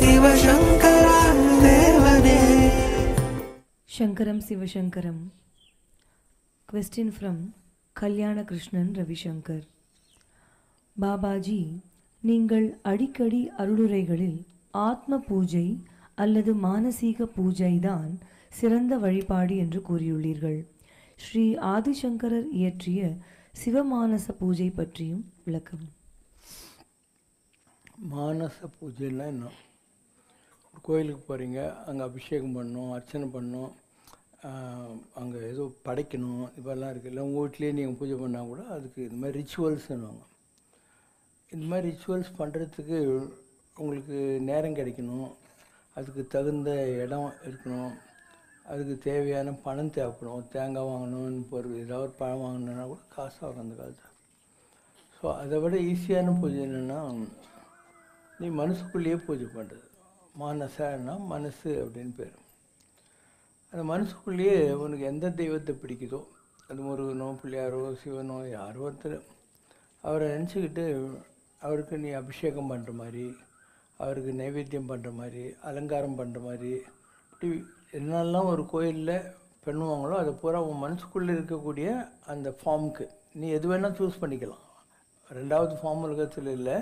சிவசங்கர தேவனே. Shankaram Sivashankaram. Question from Kalyana Krishnan Ravishankar. Babaji, நீங்கள் அடிக்கடி அருளுரைகளில் ஆத்ம பூஜை அல்லது மானசீக பூஜை தான் சிறந்த வழிபாடு என்று கூறியுள்ளீர்கள். ஸ்ரீ ஆதிசங்கரர் இயற்றிய சிவமானச பூஜை பற்றியும் விளக்கம். மானச பூஜைன்னா என்ன? ஒரு கோயிலுக்கு போகிறீங்க, அங்கே அபிஷேகம் பண்ணணும், அர்ச்சனை பண்ணணும், அங்கே ஏதோ படைக்கணும், இப்பெல்லாம் இருக்குது. இல்லை உங்கள் வீட்லேயே நீங்கள் பூஜை பண்ணால் கூட அதுக்கு இந்த மாதிரி ரிச்சுவல்ஸ்ன்னுவாங்க. இந்த மாதிரி ரிச்சுவல்ஸ் பண்ணுறதுக்கு உங்களுக்கு நேரம் கிடைக்கணும், அதுக்கு தகுந்த இடம் இருக்கணும், அதுக்கு தேவையான பணம் தேவைப்படும். தேங்காய் வாங்கணும், ஒரு ஏதாவது ஒரு பழம் வாங்கணுன்னா கூட காசு ஆகும் அந்த காலத்தில். ஸோ அதை விட ஈஸியான பூஜை என்னென்னா, நீ மனசுக்குள்ளேயே பூஜை பண்ணுறது. மானசன்னா மனசு அப்படின்னு பேர். அந்த மனசுக்குள்ளேயே உனக்கு எந்த தெய்வத்தை பிடிக்குதோ, அது முருகனோ பிள்ளையாரோ சிவனோ யாரோ ஒருத்தர், அவரை நினச்சிக்கிட்டு அவருக்கு நீ அபிஷேகம் பண்ணுற மாதிரி, அவருக்கு நைவேத்தியம் பண்ணுற மாதிரி, அலங்காரம் பண்ணுற மாதிரி, இப்படி என்னெல்லாம் ஒரு கோயிலில் பண்ணுவாங்களோ அதை பூரா உன் மனசுக்குள்ளே இருக்கக்கூடிய அந்த ஃபார்முக்கு நீ எது வேணால் சூஸ் பண்ணிக்கலாம். ரெண்டாவது ஃபார்ம் உலகத்தில் இல்லை,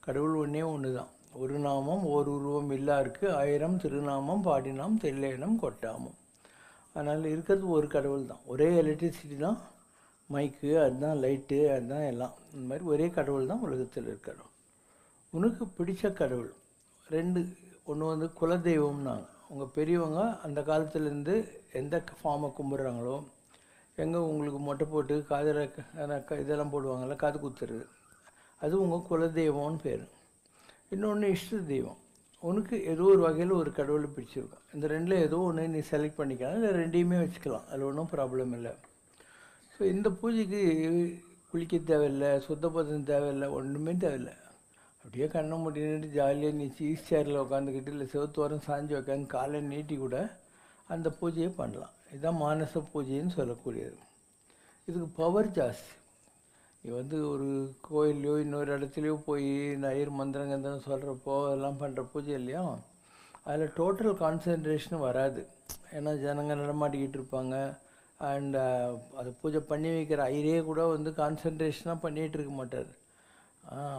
கடவுள் ஒன்றே ஒன்று தான். ஒரு நாமம் ஓர் உருவம் இல்லாருக்கு, 1000 திருநாமம் பாடினாம் தெல்லேனம் கொட்டாமம். அதனால் இருக்கிறது ஒரு கடவுள் தான். ஒரே எலக்ட்ரிசிட்டி தான், மைக்கு அதுதான், லைட்டு அதுதான் எல்லாம். இந்த மாதிரி ஒரே கடவுள் தான் உலகத்தில் இருக்கிறோம். உனக்கு பிடிச்ச கடவுள் 2. ஒன்று வந்து குலதெய்வம்னாங்க. உங்கள் பெரியவங்க அந்த காலத்துலேருந்து எந்த ஃபார்மை கும்பிட்றாங்களோ, எங்கே உங்களுக்கு மொட்டை போட்டு காதில் இதெல்லாம் போடுவாங்கள்ல, காது குத்துறது, அது உங்கள் குலதெய்வம்னு பேர். இன்னொன்று இஷ்ட தெய்வம். உனக்கு ஏதோ ஒரு வகையில் ஒரு கடவுளை பிடிச்சிருக்கும். இந்த 2ல் ஏதோ ஒன்று நீ செலக்ட் பண்ணிக்கலாம், இல்லை 2யுமே வச்சுக்கலாம், அதில் ஒன்றும் ப்ராப்ளம் இல்லை. ஸோ இந்த பூஜைக்கு குளிக்க தேவையில்லை, சுத்தபத்தம் தேவையில்லை, ஒன்றுமே தேவையில்லை. அப்படியே கண்ணை மூடிட்டு ஜாலியாக நீ சீஸ் சேரில் உட்காந்துக்கிட்டு இல்லை செவத்தோரம் சாஞ்சி உட்காந்து காலை நீட்டி கூட அந்த பூஜையை பண்ணலாம். இதுதான் மானச பூஜைன்னு சொல்லக்கூடியது. இதுக்கு பவர் ஜாஸ்தி. நீ வந்து ஒரு கோயிலையோ இன்னொரு இடத்துலையோ போய் இந்த ஐயர் மந்திரங்கந்தனம் சொல்கிறப்போ அதெல்லாம் பண்ணுற பூஜை இல்லையா, அதில் டோட்டல் கான்சன்ட்ரேஷன் வராது. ஏன்னா ஜனங்கள் நடமாட்டிக்கிட்டு இருப்பாங்க. அண்ட் அதை பூஜை பண்ணி வைக்கிற ஐயரே கூட வந்து கான்சன்ட்ரேஷனாக பண்ணிகிட்டு இருக்க மாட்டார்.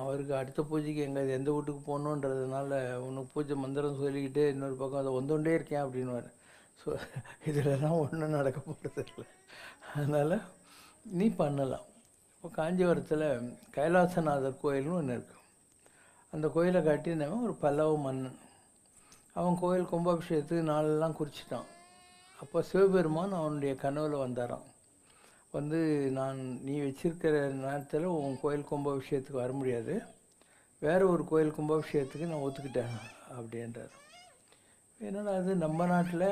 அவருக்கு அடுத்த பூஜைக்கு எந்த வீட்டுக்கு போகணுன்றதுனால உனக்கு பூஜை மந்திரம் சொல்லிக்கிட்டு இன்னொரு பக்கம் அதை வந்துகிட்டே இருக்கேன் அப்படின்வார். ஸோ இதிலலாம் ஒன்றும் நடக்க போகிறது இல்லை. அதனால் நீ பண்ணலாம். இப்போ காஞ்சிபுரத்தில் கைலாசநாதர் கோயில்னு ஒன்று இருக்குது. அந்த கோயிலை கட்டினவன் ஒரு பல்லவ மன்னன். அவன் கோயில் கும்பாபிஷேகத்துக்கு நாளெல்லாம் குறிச்சிட்டான். அப்போ சிவபெருமான் அவனுடைய கனவுல வந்தாராம். வந்து நீ வச்சிருக்கிற நேரத்தில் உன் கோயில் கும்பாபிஷேகத்துக்கு வர முடியாது, வேறு ஒரு கோயில் கும்பாபிஷேகத்துக்கு நான் ஒத்துக்கிட்டேன் அப்படின்றார். என்னடா அது, நம்ம நாட்டில்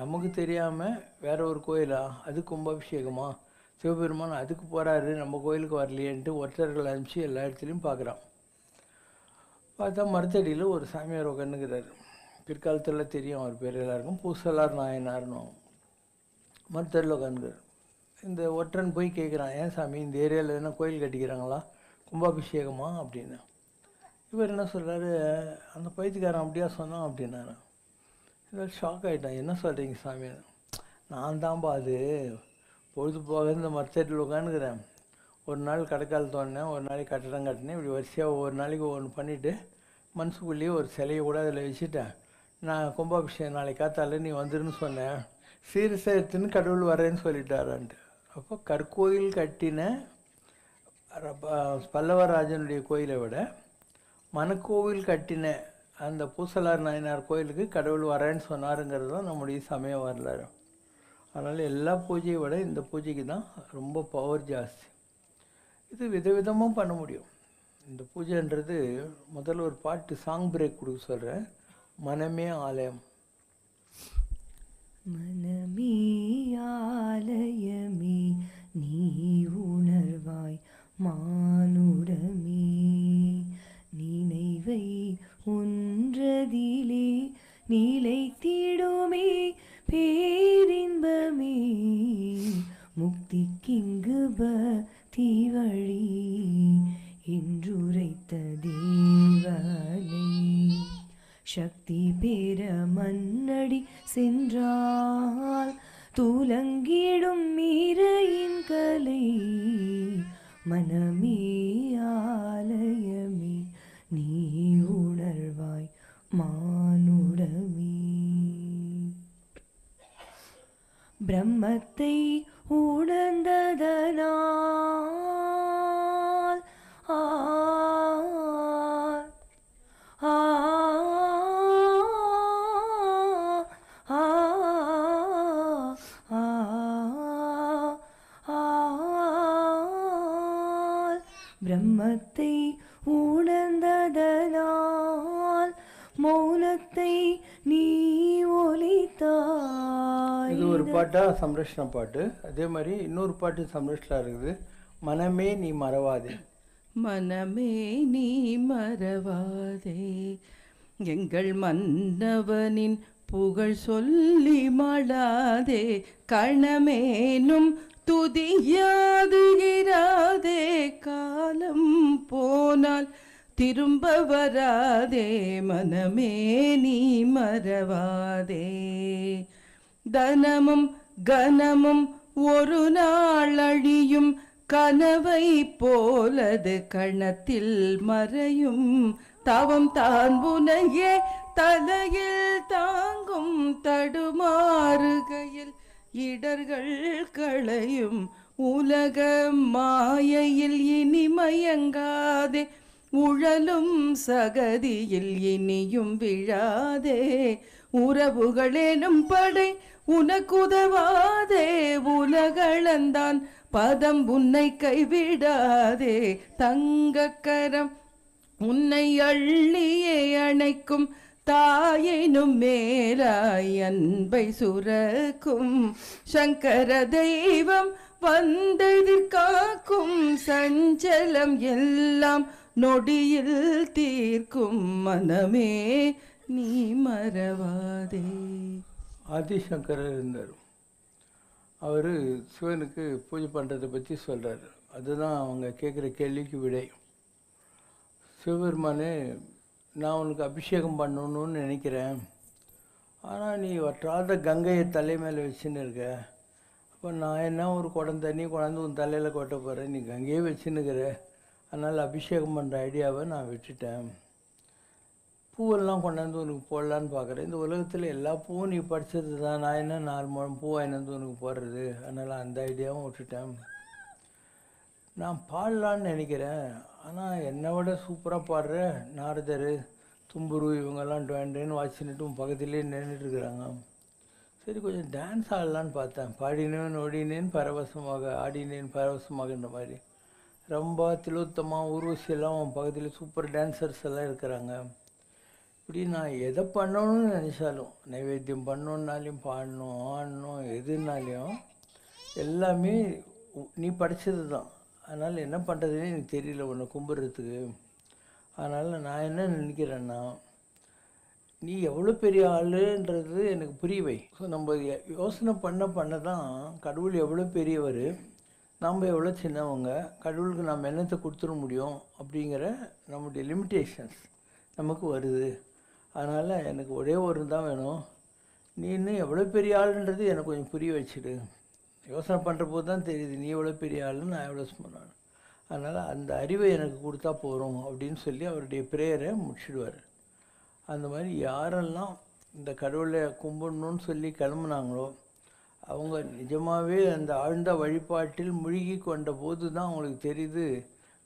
நமக்கு தெரியாமல் வேறு ஒரு கோயிலா, அது கும்பாபிஷேகமா, சிவபெருமான் அதுக்கு போகிறாரு, நம்ம கோயிலுக்கு வரலையேன்ட்டு ஒற்றர்கள் அனுப்பிச்சு எல்லா இடத்துலையும் பார்க்குறான். பார்த்தா மரத்தடியில் ஒரு சாமியார் உட்காந்துக்கிறார். பிற்காலத்தில் தெரியும் அவர் பேர் எல்லாருக்கும், பூசலார் நாயனார்னு. மரத்தடியில் உட்காந்துக்கிறார். இந்த ஒற்றன் போய் கேட்குறான், ஏன் சாமி இந்த ஏரியாவில் எதுனா கோயில் கட்டிக்கிறாங்களா, கும்பாபிஷேகமா அப்படின்னு. இவர் என்ன சொல்கிறாரு, அந்த பைத்தியக்காரன் அப்படியா சொன்னான் அப்படின்னாரு. இவர் ஷாக் ஆகிட்டான். என்ன சொல்கிறீங்க சாமி? நான் தான்ப்பா அது பொழுதுபோக இந்த மரத்தடியில் உட்காந்துக்கிறேன். ஒரு நாள் கடைக்கால் தோண்டினேன், ஒரு நாளைக்கு கட்டடம் கட்டினேன், இப்படி வரிசையாக ஒவ்வொரு நாளைக்கு ஒன்று பண்ணிவிட்டு மனசுக்குள்ளேயே ஒரு சிலையை கூட அதில் வச்சுட்டேன். நான் கும்பாபிஷேகம் நாளைக்கு காத்தால நீ வந்துருன்னு சொன்னேன், சீரியஸாக எடுத்துன்னு கடவுள் வரேன்னு சொல்லிட்டாரான்ட்டு. அப்போ கற்கோயில் கட்டின பல்லவராஜனுடைய கோயிலை விட மணக்கோவில் கட்டின அந்த பூசலார் நாயனார் கோயிலுக்கு கடவுள் வரேன்னு சொன்னாருங்கிறது தான் நம்முடைய சமய வரலாறு. அதனால் எல்லா பூஜையை விட இந்த பூஜைக்கு தான் ரொம்ப பவர் ஜாஸ்தி. இது விதவிதமாக பண்ண முடியும். இந்த பூஜைன்றது முதல்ல ஒரு பாட்டு சாங் பிரேக் கொடுக்க சொல்கிறேன். மனமே ஆலயம். மனமே ஆலயமே நீ உணர்வாய் மானுடமே, நினைவை ஒன்றதிலே நிலைத்திடுமே பேரின்பமே, முக்திக்கிங்கு பக்தி வழி என்றுரைத்த தேவனை. சக்தி பெற மன்னடி சென்றால் தூலங்கிடும் மீரையின் கலை மனமே ஆலயமே நீ உணர்வாய் மானுடமே. பிரம்மத்தை உணர்ந்ததனால் ஆ ஆ ஆ ஆ பிரம்மத்தை உணர்ந்ததனால் மௌனத்தை நீ ஒலித்தாய். இது ஒரு பாட்டா சம்ரஷ்ண பாட்டு. அதே மாதிரி இன்னொரு பாட்டு சம்ரஷ்ணா இருக்குது, மனமே நீ மறவாதே. மனமே நீ மறவாதே, எங்கள் மன்னவனின் புகழ் சொல்லி மழாதே, கணமேனும் துதியாது இராதே, காலம் போனால் திரும்ப வராதே, மனமே நீ மறவாதே. தனமும் கனமும் ஒரு நாள் அழியும், கனவை போலது கணத்தில் மறையும், தவம் தான் புனையே தலையில் தாங்கும், தடுமாறுகையில் இடர்கள் களையும், உலக மாயையில் இனி மயங்காதே, உழலும் சகதியில் இனியும் விழாதே, உறவுகளேனும் படை உனக்குதவாதே, உலகளந்தான் பதம் உன்னை கைவிடாதே, தங்கக்கரம் உன்னை அள்ளியே அணைக்கும், தாயினும் மேலாய் அன்பை சுரக்கும், சங்கர தெய்வம் வந்தெதிர்காக்கும், சஞ்சலம் எல்லாம் நொடியில் தீர்க்கும், மனமே நீ மறவாதே. ஆதிசங்கரர் இருந்தார். அவர் சிவனுக்கு பூஜை பண்ணுறதை பற்றி சொல்கிறார். அதுதான் அவங்க கேட்குற கேள்விக்கு விடை. சிவபெருமானே, நான் உனக்கு அபிஷேகம் பண்ணணும்னு நினைக்கிறேன், ஆனால் நீ வற்றாத கங்கையை தலை மேலே வச்சுன்னு இருக்க, அப்போ நான் என்ன ஒரு குடம் தண்ணி கொண்டாந்து உன் தலையில் கொட்ட போகிறேன், நீ கங்கையே வச்சுன்னுக்கிற, அதனால் அபிஷேகம் பண்ணுற ஐடியாவை நான் விட்டுட்டேன். பூவெல்லாம் கொண்டாந்து உனக்கு போடலான்னு பார்க்குறேன். இந்த உலகத்தில் எல்லா பூவும் நீ படித்தது தான், நான் என்ன 4 முழம் பூ வாங்கிட்டு உனக்கு போடுறது, அதனால் அந்த ஐடியாவும் விட்டுட்டேன். நான் பாடலான்னு நினைக்கிறேன், ஆனால் என்னை விட சூப்பராக பாடுற நாரதர், தும்புரு இவங்கெல்லாம் டொயண்டேன்னு வாசிச்சுட்டு உன் பக்கத்துலேயே நின்றுட்டுருக்குறாங்க. சரி, கொஞ்சம் டான்ஸ் ஆடலான்னு பார்த்தேன். பாடினேன் ஓடினேன் பரவசமாக, ஆடினேன் பரவசமாகன்ற மாதிரி ரொம்ப திலோத்தமாக ஊர்வசி எல்லாம் உன் பக்கத்தில் சூப்பர் டான்ஸர்ஸ் எல்லாம் இருக்கிறாங்க. இப்படி நான் எதை பண்ணணும்னு நினச்சாலும், நைவேத்தியம் பண்ணணுன்னாலையும் பாடணும் ஆடணும் எதுனாலையும் எல்லாமே நீ படித்தது தான். அதனால் என்ன பண்ணுறதுன்னு எனக்கு தெரியல உன்னை கும்பிட்றதுக்கு. அதனால் நான் என்ன நினைக்கிறேன்னா, நீ எவ்வளோ பெரிய ஆளுன்றது எனக்கு புரியவை. ஸோ நம்ம யோசனை பண்ண தான் கடவுள் எவ்வளோ பெரியவர், நம்ம எவ்வளோ சின்னவங்க, கடவுளுக்கு நம்ம என்னத்தை கொடுத்துட முடியும் அப்படிங்கிற நம்முடைய லிமிட்டேஷன்ஸ் நமக்கு வருது. அதனால் எனக்கு ஒரே ஒரு தான் வேணும், நீ இன்னும் எவ்வளோ பெரிய ஆளுன்றது எனக்கு கொஞ்சம் புரிய வச்சுடு. யோசனை பண்ணுற போது தான் தெரியுது நீ எவ்வளோ பெரிய ஆளுன்னு, நான் எவ்வளோ சொன்னான். அதனால் அந்த அறிவை எனக்கு கொடுத்தா போகிறோம் அப்படின்னு சொல்லி அவருடைய ப்ரேயரை முடிச்சிடுவார். அந்த மாதிரி யாரெல்லாம் இந்த கடவுளை கும்பிடணும்னு சொல்லி கிளம்புனாங்களோ அவங்க நிஜமாகவே அந்த ஆழ்ந்த வழிபாட்டில் முழுகி கொண்ட போது தான் அவங்களுக்கு தெரியுது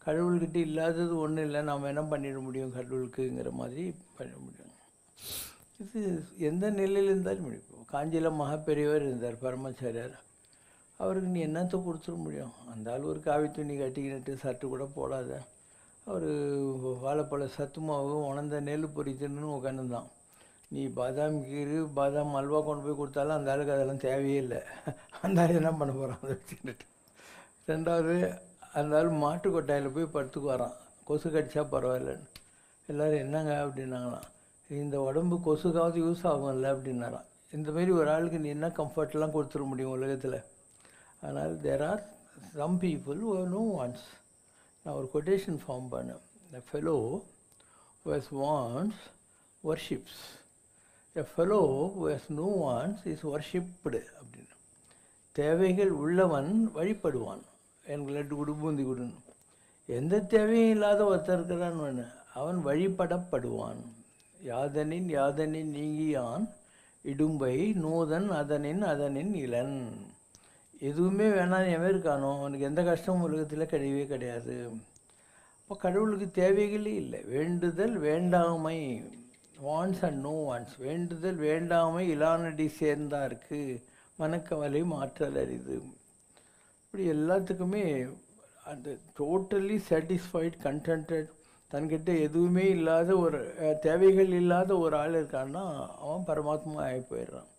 கடவுள்கிட்ட இல்லாதது ஒன்றும் இல்லை, நாம் என்ன பண்ணிட முடியும் கடவுளுக்குங்கிற மாதிரி பண்ண முடியும். இது எந்த நிலையில் இருந்தாலும் முடியும். காஞ்சியில் மகாபெரியவர் இருந்தார் பரமாச்சாரியார். அவருக்கு நீ என்னத்தை கொடுத்துட முடியும்? அந்த ஆள் ஒரு காவி துணி கட்டிக்கிட்டு சட்டு கூட போடாத, அவர் வாழைப்பழ சத்து மாவு உணர்ந்த நெல் பொரித்துன்னு உட்காந்துதான். நீ பாதாம் கீரு பாதாம் அல்வா கொண்டு போய் கொடுத்தாலும் அந்த ஆளுக்கு அதெல்லாம் தேவையே இல்லை. அந்த ஆள் என்ன பண்ண போகிறான் அதை வச்சுக்கிட்டு. ரெண்டாவது, அந்த ஆள் மாட்டு கொட்டாயில் போய் படுத்துக்கு வரான், கொசு கடிச்சா பரவாயில்லன்னு. எல்லோரும் என்னங்க அப்படின்னாங்களாம். இந்த உடம்பு கொசுக்காவது யூஸ் ஆகும்ல அப்படின்னாராம். இந்தமாரி ஒரு ஆளுக்கு நீ என்ன கம்ஃபர்ட்லாம் கொடுத்துட முடியும் உலகத்தில்? அதனால் there are some people who no wants. நான் ஒரு கொட்டேஷன் ஃபார்ம் பண்ணேன். The fellow who has wants worships. A fellow who has no wants is worshipped அப்படின்னு. தேவைகள் உள்ளவன் வழிபடுவான். எனக்கு லட்டு கொடு பூந்தி கொடுன்னு. எந்த தேவையும் இல்லாத ஒருத்தர் இருக்கிறான்னு அவன் வழிபடப்படுவான். யாதனின் யாதனின் நீங்கியான் இடும்பை நூதன் அதனின் இளன். எதுவுமே வேணாம் எவன் இருக்கானோ அவனுக்கு எந்த கஷ்டமும் உலகத்தில் கிடையவே கிடையாது. அப்போ கடவுளுக்கு தேவைகளே இல்லை. வேண்டுதல் வேண்டாமை, வான்ஸ் அண்ட் நோ வான்ஸ். வேண்டுதல் வேண்டாமை இலானடி சேர்ந்தா இருக்கு, மனக்கவலை மாற்றல் அரிது. இப்படி எல்லாத்துக்குமே அந்த டோட்டலி சாட்டிஸ்ஃபைட் கண்டென்டட், தன்கிட்ட எதுவுமே இல்லாத ஒரு தேவைகள் இல்லாத ஒரு ஆள் இருக்கான்னா அவன் பரமாத்மா ஆகி போயிடுறான்.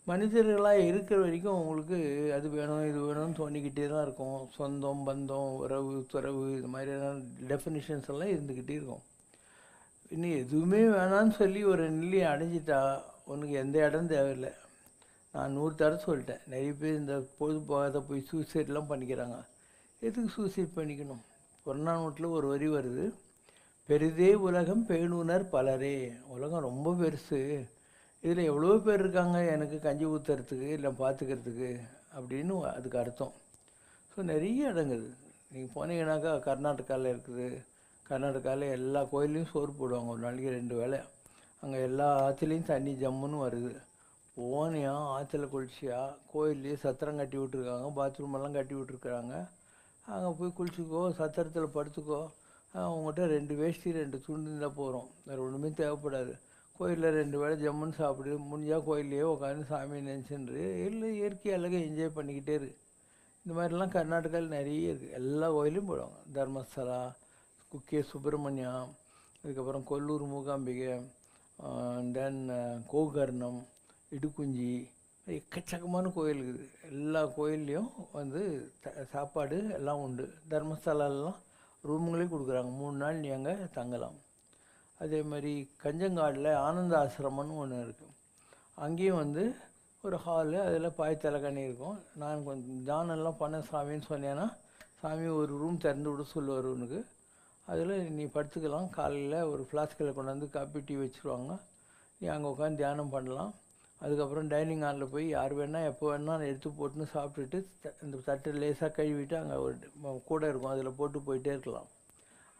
மனிதர்களாக இருக்கிற வரைக்கும் உங்களுக்கு அது வேணும் இது வேணும்னு தோணிக்கிட்டே தான் இருக்கும். சொந்தம் பந்தம் உறவு துறவு இது மாதிரியான டெஃபினிஷன்ஸ் எல்லாம் இருந்துக்கிட்டே இருக்கும். இன்னும் எதுவுமே வேணான்னு சொல்லி ஒரு நிலையை அடைஞ்சிட்டா உனக்கு எந்த இடம் தேவையில்லை. நான் 100 தடவை சொல்லிட்டேன். நிறைய பேர் இந்த பொழுது போகாத போய் சூசைட்லாம் பண்ணிக்கிறாங்க. எதுக்கு சூசைட் பண்ணிக்கணும்? புறநானூற்றில் ஒரு வரி வருது, பெரிதே உலகம் பேணுனர் பலரே. உலகம் ரொம்ப பெருசு, இதில் எவ்வளோ பேர் இருக்காங்க எனக்கு கஞ்சி ஊற்றுறதுக்கு இல்லை பார்த்துக்கிறதுக்கு அப்படின்னு அதுக்கு அர்த்தம். ஸோ நிறைய இடங்குது. நீங்கள் போனீங்கன்னாக்கா கர்நாடகாவில் இருக்குது. கர்நாடகாவில் எல்லா கோயிலையும் சோறு போடுவாங்க, ஒரு நாளைக்கு 2 வேளை. அங்கே எல்லா ஆற்றுலேயும் தண்ணி ஜம்முன்னு வருது. போனியா ஆற்றுல குளிச்சியா, கோயில்லையே சத்திரம் கட்டி விட்ருக்காங்க, பாத்ரூம் எல்லாம் கட்டி விட்ருக்குறாங்க. அங்கே போய் குளிச்சுக்கோ, சத்திரத்தில் படுத்துக்கோ. அவங்ககிட்ட 2 வேஷ்டி 2 துண்டு இருந்தால் போகிறோம், வேறு ஒன்றுமே தேவைப்படாது. கோயிலில் 2 வேளை ஜம்முன்னு சாப்பிடு, முடிஞ்சால் கோயிலையே உட்காந்து சாமியை நினச்சின்று இல்லை இயற்கை அழகை என்ஜாய் பண்ணிக்கிட்டே இருக்கு. இந்த மாதிரிலாம் கர்நாடகாவில் நிறைய இருக்குது. எல்லா கோயிலையும் போடுவாங்க. தர்மஸ்தலா, குக்கே சுப்பிரமணியா, அதுக்கப்புறம் கொல்லூர் மூகாம்பிகை, தென் கோகர்ணம், இடுக்குஞ்சி, எக்கச்சக்கமான கோயில் இருக்குது. எல்லா கோயில்லையும் வந்து சாப்பாடு எல்லாம் உண்டு. தர்மஸ்தலாலெலாம் ரூமுங்களே கொடுக்குறாங்க, 3 நாள் நீ அங்கே தங்கலாம். அதே மாதிரி கஞ்சங்காடில் ஆனந்த ஆசிரமம்னு ஒன்று இருக்குது. அங்கேயும் வந்து ஒரு ஹாலு, அதில் பாய் தலைக்கணி இருக்கும். நான் கொஞ்சம் தானெல்லாம் பண்ண சாமின்னு சொன்னேன்னா சாமி ஒரு ரூம் திறந்து விட சொல்லுவார் உனக்கு. அதில் நீ படுத்துக்கலாம். காலையில் ஒரு ஃப்ளாஸ்கில் கொண்டாந்து காப்பி டீ வச்சுருவாங்க. நீ அங்கே உட்காந்து தியானம் பண்ணலாம். அதுக்கப்புறம் டைனிங் ஹாலில் போய் யார் வேணால் எப்போ வேணால் எடுத்து போட்டுன்னு சாப்பிட்டுட்டு இந்த தட்டை லேசாக கழுவிட்டு அங்கே ஒரு கூடை இருக்கும், அதில் போட்டு போயிட்டே இருக்கலாம்.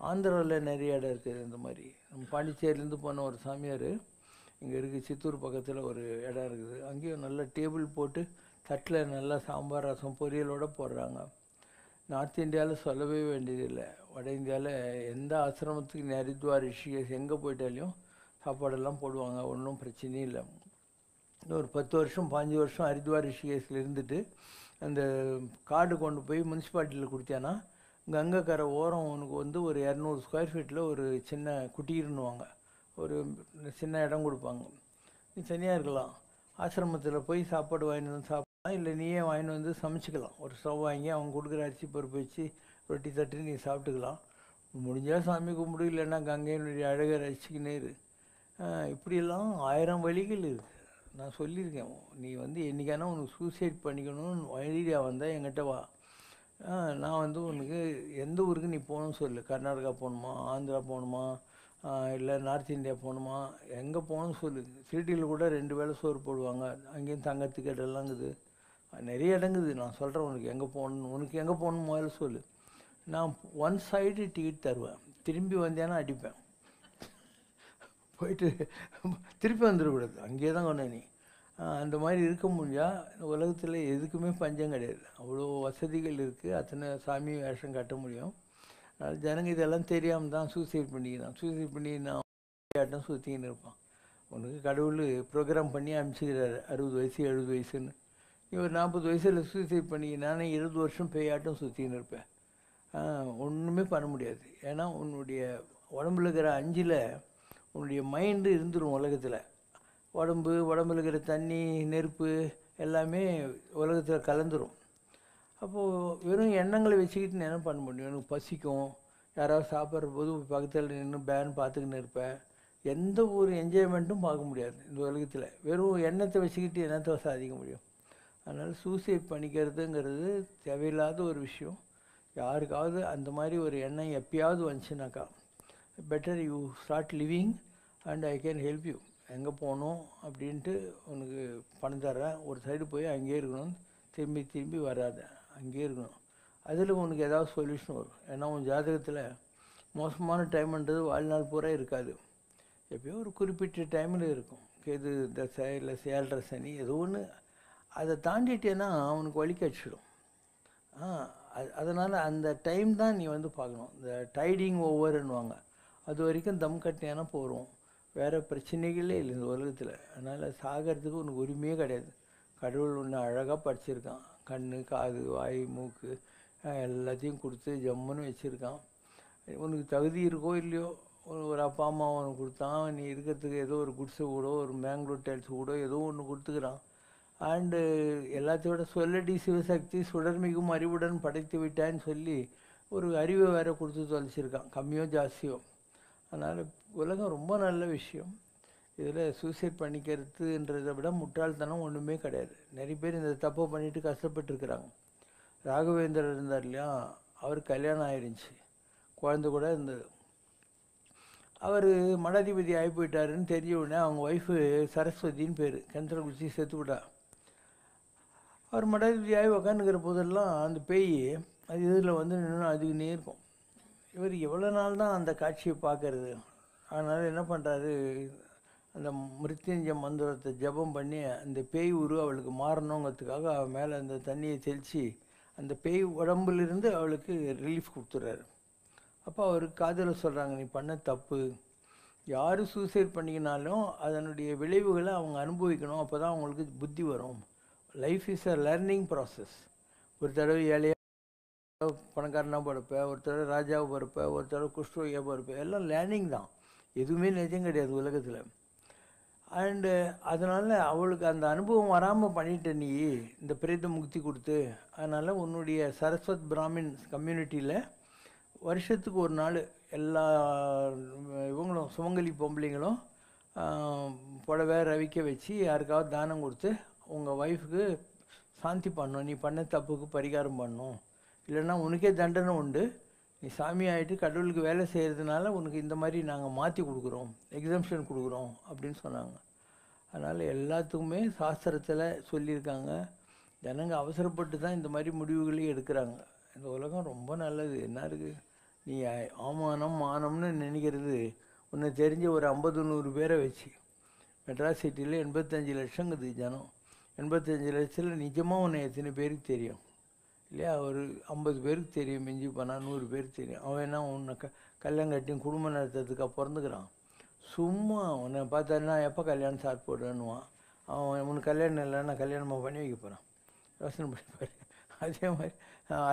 ஆந்திராவில் நிறைய இடம் இருக்குது இந்த மாதிரி. நம்ம பாண்டிச்சேரியிலேருந்து போன ஒரு சாமியார் இங்கே இருக்குது, சித்தூர் பக்கத்தில் ஒரு இடம் இருக்குது. அங்கேயும் நல்ல டேபிள் போட்டு தட்டில் நல்லா சாம்பார் ரசம் பொரியலோடு போடுறாங்க. நார்த் இந்தியாவில் சொல்லவே வேண்டியதில்லை. வட இந்தியாவில் எந்த ஆசிரமத்துக்கு ஹரித்வார் ரிஷிகேஷ் எங்கே போயிட்டாலையும் சாப்பாடெல்லாம் போடுவாங்க, ஒன்றும் பிரச்சனையும் இல்லை. ஒரு 10 வருஷம் 15 வருஷம் ஹரித்வார் ரிஷிகேஷில் இருந்துட்டு அந்த கார்டு கொண்டு போய் முனிசிபாலிட்டியில் கொடுத்தியானா கங்கை கரை ஓரம் உனக்கு வந்து ஒரு 200 ஸ்கொயர் ஃபீட்டில் ஒரு சின்ன குட்டியிருன்னுவாங்க, ஒரு சின்ன இடம் கொடுப்பாங்க. நீ தனியாக இருக்கலாம். ஆசிரமத்தில் போய் சாப்பாடு வாங்கிட்டு வந்து சாப்பிடலாம், இல்லை நீயே வாங்கிட்டு வந்து சமைச்சிக்கலாம். ஒரு ஸ்டவ் வாங்கி அவங்க கொடுக்குற அரிசி பருப்பு வச்சு ரொட்டி தட்டு நீ சாப்பிட்டுக்கலாம். முடிஞ்சால் சாமி கும்பிடு, இல்லைன்னா கங்கையினுடைய அழகை ரசிச்சுக்கினே இரு. இப்படியெல்லாம் 1000 வழிகள் இருக்குது. நான் சொல்லியிருக்கேன், நீ வந்து என்றைக்கானா உனக்கு சூசைட் பண்ணிக்கணும்னு ஐடியா வந்தால் என்கிட்ட வா. நான் வந்து உனக்கு எந்த ஊருக்கு நீ போகணும்னு சொல்லு. கர்நாடகா போகணுமா, ஆந்திரா போகணுமா, இல்லை நார்த் இந்தியா போகணுமா, எங்கே போகணும்னு சொல்லு. சிட்டியில் கூட 2 வேளை சோறு போடுவாங்க. அங்கேயும் தங்கத்துக்கு இடம்லாம் இருக்குது, நிறைய இடங்குது. நான் சொல்கிறேன் உனக்கு எங்கே போகணும், உனக்கு எங்கே போகணும் முதல்ல சொல்லு. நான் 1 சைடு டிக்கெட் தருவேன். திரும்பி வந்தேன்னா அடிப்பேன். போயிட்டு திருப்பி வந்துடக்கூடாது, அங்கேயே தான் கொண்டு நீ. அந்த மாதிரி இருக்க முடிஞ்சால் உலகத்தில் எதுக்குமே பஞ்சம் கிடையாது. அவ்வளோ வசதிகள் இருக்குது. அத்தனை சாமி வேஷம் கட்ட முடியும். அதனால் ஜனங்க இதெல்லாம் தெரியாமல் தான் சூசைட் பண்ணிக்கிறான். சூசைட் பண்ணி நான் ஆட்டம் சுற்றிக்கின்னு இருப்பான். உனக்கு கடவுள் ப்ரோக்ராம் பண்ணி அனுப்பிச்சிக்கிறாரு 60 வயசு 70 வயசுன்னு. நீ ஒரு 40 வயசில் சூசைட் பண்ணிக்கினானே 20 வருஷம் பேயாட்டம் சுற்றின்னு இருப்பேன். ஒன்றுமே பண்ண முடியாது. ஏன்னா உன்னுடைய உடம்புல இருக்கிற 5ல் உன்னுடைய மைண்டு இருந்துடும் உலகத்தில். உடம்புல இருக்கிற தண்ணி நெருப்பு எல்லாமே உலகத்தில் கலந்துரும். அப்போது வெறும் எண்ணங்களை வச்சுக்கிட்டு என்ன பண்ண முடியும்? எனக்கு பசிக்கும், யாராவது சாப்பிட்ற போது பக்கத்தில் நின்று பேன் பார்த்துக்கின்னு இருப்பேன். எந்த ஒரு என்ஜாய்மெண்ட்டும் பார்க்க முடியாது இந்த உலகத்தில். வெறும் எண்ணத்தை வச்சுக்கிட்டு என்னத்தை சாதிக்க முடியும்? அதனால் சூசைட் பண்ணிக்கிறதுங்கிறது தேவையில்லாத ஒரு விஷயம். யாருக்காவது அந்த மாதிரி ஒரு எண்ணம் எப்பயாவது வந்துச்சுனாக்கா better you start living and I can help you. எங்கே போகணும் அப்படின்ட்டு உனக்கு பணம் தர்றேன், ஒரு சைடு போய் அங்கேயே இருக்கணும், திரும்பி திரும்பி வராத, அங்கேயே இருக்கணும். அதில் உனக்கு ஏதாவது சொல்யூஷன் வரும். ஏன்னா உன் ஜாதகத்தில் மோசமான டைம்ன்றது வாழ்நாள் பூரா இருக்காது. எப்பயோ ஒரு குறிப்பிட்ட டைமில் இருக்கும். கேது தசை இல்லை 7.5 சனி ஏதோ ஒன்று. அதை தாண்டிட்டேன்னா அவனுக்கு வழி கழிச்சிடும். அதனால் அந்த டைம் தான் நீ வந்து பார்க்கணும். இந்த டைடிங் ஓவர்ன்னுவாங்க, அது வரைக்கும் தம் கட்டினா போகிறோம். வேறு பிரச்சனைகளே இல்லை இந்த உலகத்தில். அதனால் சாகிறதுக்கு உனக்கு உரிமையே கிடையாது. கடவுள் ஒன்று அழகாக படிச்சிருக்கான். கண், காது, வாய், மூக்கு எல்லாத்தையும் கொடுத்து ஜம்முன்னு வச்சுருக்கான். உனக்கு தகுதி இருக்கோ இல்லையோ, ஒரு அப்பா அம்மா உனக்கு கொடுத்தான். நீ இருக்கிறதுக்கு ஏதோ ஒரு குட்ஸை கூட, ஒரு மேங்களூர் டைல்ஸ் கூட ஏதோ ஒன்று கொடுத்துக்கிறான். அண்டு எல்லாத்தையோட சொல்லடி சிவசக்தி சுடர்மிகும் அறிவுடன் படைத்து விட்டான்னு சொல்லி ஒரு அறிவை வேறு கொடுத்து தொலைச்சிருக்கான், கம்மியோ ஜாஸ்தியோ. அதனால் உலகம் ரொம்ப நல்ல விஷயம். இதில் சூசைட் பண்ணிக்கிறதுன்றதை விட முட்டாள்தனம் ஒன்றுமே கிடையாது. நிறைய பேர் இந்த தப்பை பண்ணிவிட்டு கஷ்டப்பட்டுருக்குறாங்க. ராகவேந்தர் இருந்தார் இல்லையா, அவர் கல்யாணம் ஆயிடுச்சு, குழந்தை கூட இருந்தது. அவர் மடாதிபதி ஆகி போயிட்டாருன்னு தெரிய உடனே அவங்க ஒய்ஃபு சரஸ்வதின்னு பேர், கிணத்துல குச்சி செத்து விட்டா. அவர் மடாதிபதி ஆகி உக்காந்துக்கிற போதெல்லாம் அந்த பேய் அது இதில் வந்து நின்று அதுக்குன்னே இருக்கும். இவர் எவ்வளோ நாள் தான் அந்த காட்சியை பார்க்கறது? அதனால் என்ன பண்ணுறாரு, அந்த மிருத்யுஞ்சய மந்திரத்தை ஜபம் பண்ணி அந்த பேய் உரு அவளுக்கு மாறணுங்கிறதுக்காக அவள் மேலே அந்த தண்ணியை தெளித்து அந்த பேய் உடம்புலேருந்து அவளுக்கு ரிலீஃப் கொடுத்துட்றாரு. அப்போ அவருக்கு காதில் சொல்கிறாங்க, நீ பண்ண தப்பு. யார் சூசைட் பண்ணிக்கினாலும் அதனுடைய விளைவுகளை அவங்க அனுபவிக்கணும், அப்போ தான் அவங்களுக்கு புத்தி வரும். Life is a learning process. ஒரு தடவை ஏழையாக பணக்காரனாக பிறப்ப, ஒரு தடவை ராஜாவை பிறப்ப, ஒரு தடவை குஷ்டரோகியாக பிறப்ப, எல்லாம் லேர்னிங் தான். எதுவுமே நிஜம் கிடையாது உலகத்தில். அண்டு அதனால் அவளுக்கு அந்த அனுபவம் வராமல் பண்ணிட்ட நீ இந்த பிரேத முக்தி கொடுத்து. அதனால் உன்னுடைய சரஸ்வத் பிராமின் கம்யூனிட்டியில் வருஷத்துக்கு ஒரு நாள் எல்லா இவங்களும் சுமங்கலி பொம்பளைங்களும் புடவை ரவிக்க வச்சு யாருக்காவது தானம் கொடுத்து உங்கள் ஒய்ஃபுக்கு சாந்தி பண்ணணும், நீ பண்ண தப்புக்கு பரிகாரம் பண்ணணும், இல்லைன்னா உனக்கே தண்டனை உண்டு, நீ சாமி ஆகிட்டு கடவுளுக்கு வேலை செய்கிறதுனால உனக்கு இந்த மாதிரி நாங்கள் மாற்றி கொடுக்குறோம், எக்ஸம்ஷன் கொடுக்குறோம் அப்படின்னு சொன்னாங்க. அதனால் எல்லாத்துக்குமே சாஸ்திரத்தில் சொல்லியிருக்காங்க. ஜனங்க அவசரப்பட்டு தான் இந்த மாதிரி முடிவுகளையும் எடுக்கிறாங்க. இந்த உலகம் ரொம்ப நல்லது. என்ன இருக்குது, நீ அவமானம் மானம்னு நினைக்கிறது உன்னை தெரிஞ்ச ஒரு 50-100 பேரை வச்சு. மெட்ராஸ் சிட்டியில் 85 லட்சங்குது ஜனம். 85 லட்சத்தில் நிஜமாக உன்னை எத்தனை பேருக்கு தெரியும் இல்லையா? ஒரு 50 பேருக்கு தெரியும், மிஞ்சி போனால் 100 பேருக்கு தெரியும். அவன் என்ன உன்னை கல்யாணம் கட்டி குடும்பம் நடத்துறதுக்காக பிறந்துக்கிறான்? சும்மா உன்னை பார்த்தான்னா எப்போ கல்யாணம் சாட் போடுன்னுவான். அவன் உனக்கு கல்யாணம் இல்லைன்னா கல்யாணமாக பண்ணி வைக்க போகிறான். யோசனை பண்ணிப்பாரு. அதே மாதிரி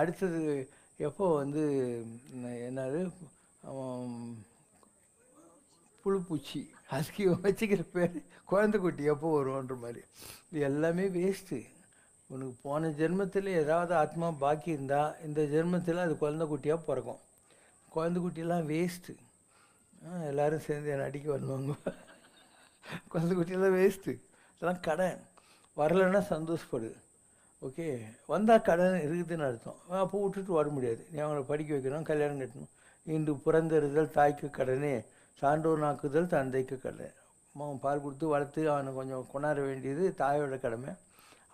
அடுத்தது எப்போ வந்து என்னது புழுப்பூச்சி, அதுக்கு வச்சுக்கிற பேர் குழந்தை குட்டி எப்போ வருவோன்ற மாதிரி. இது எல்லாமே வேஸ்ட்டு. உனக்கு போன ஜென்மத்தில் ஏதாவது ஆத்மா பாக்கி இருந்தால் இந்த ஜென்மத்தில் அது குழந்தை குட்டியாக பிறக்கும். குழந்தை குட்டியெல்லாம் வேஸ்ட்டு. எல்லோரும் சேர்ந்து என்னை அடிக்க வருவாங்க. குழந்தை குட்டியெல்லாம் வேஸ்ட்டு, இதெல்லாம் கடன். வரலைன்னா சந்தோஷப்படு. ஓகே, வந்தால் கடன் இருக்குதுன்னு அர்த்தம். அப்போ விட்டுட்டு வர முடியாது. நீ அவங்கள படிக்க வைக்கணும், கல்யாணம் கட்டணும். இன்று பிறந்தறுதல் தாய்க்கு கடனே, சான்றோர் நாக்குதல் தந்தைக்கு கடனை. அவன் பால் கொடுத்து வளர்த்து அவனை கொஞ்சம் கொண்டாட வேண்டியது தாயோட கடமை.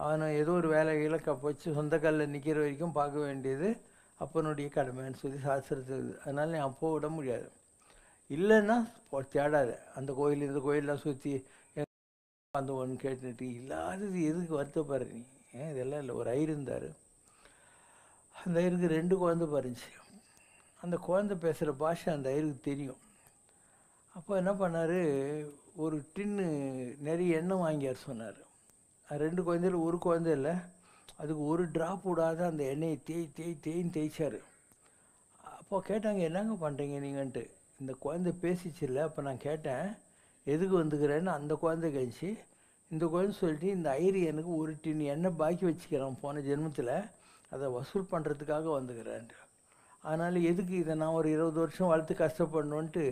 அவனை ஏதோ ஒரு வேலைகளை வச்சு சொந்த காலில் நிற்கிற வரைக்கும் பார்க்க வேண்டியது அப்பனுடைய கடமைன்னு சொல்லி சாஸ்திரத்தில். அதனால் நீ அப்போ விட முடியாது. இல்லைன்னா தேடாத. அந்த கோயில் இந்த கோயிலெலாம் சுற்றி அந்த ஒன்று கேட்டுட்டு இல்லாதது எதுக்கு வருத்தப்படுற நீ? இதெல்லாம் இல்லை. ஒரு ஐயர் இருந்தார். அந்த ஐயருக்கு 2 குழந்தை பாருச்சு. அந்த குழந்தை பேசுகிற பாஷை அந்த ஐயருக்கு தெரியும். அப்போ என்ன பண்ணார், ஒரு டின்னு நிறைய எண்ணெய் வாங்கியார் சொன்னார். 2 குழந்தையில் ஒரு குழந்தை இல்லை, அதுக்கு ஒரு ட்ராப் விடாத அந்த எண்ணெயை தேய்ன்னு தேய்ச்சார். அப்போ கேட்டாங்க, என்னங்க பண்ணுறீங்க நீங்கன்ட்டு. இந்த குழந்தை பேசிச்சில்ல, அப்போ நான் கேட்டேன் எதுக்கு வந்துக்கிறேன்னு. அந்த குழந்தை கழிச்சு இந்த குழந்தை சொல்லிட்டு, இந்த ஐயர் எனக்கு ஒரு டின் எண்ணெய் பாக்கி வச்சுக்கிறேன் போன ஜென்மத்தில், அதை வசூல் பண்ணுறதுக்காக வந்துக்கிறேன்ட்டு. அதனால் எதுக்கு இதை நான் ஒரு 20 வருஷம் வளர்த்து கஷ்டப்படணுன்ட்டு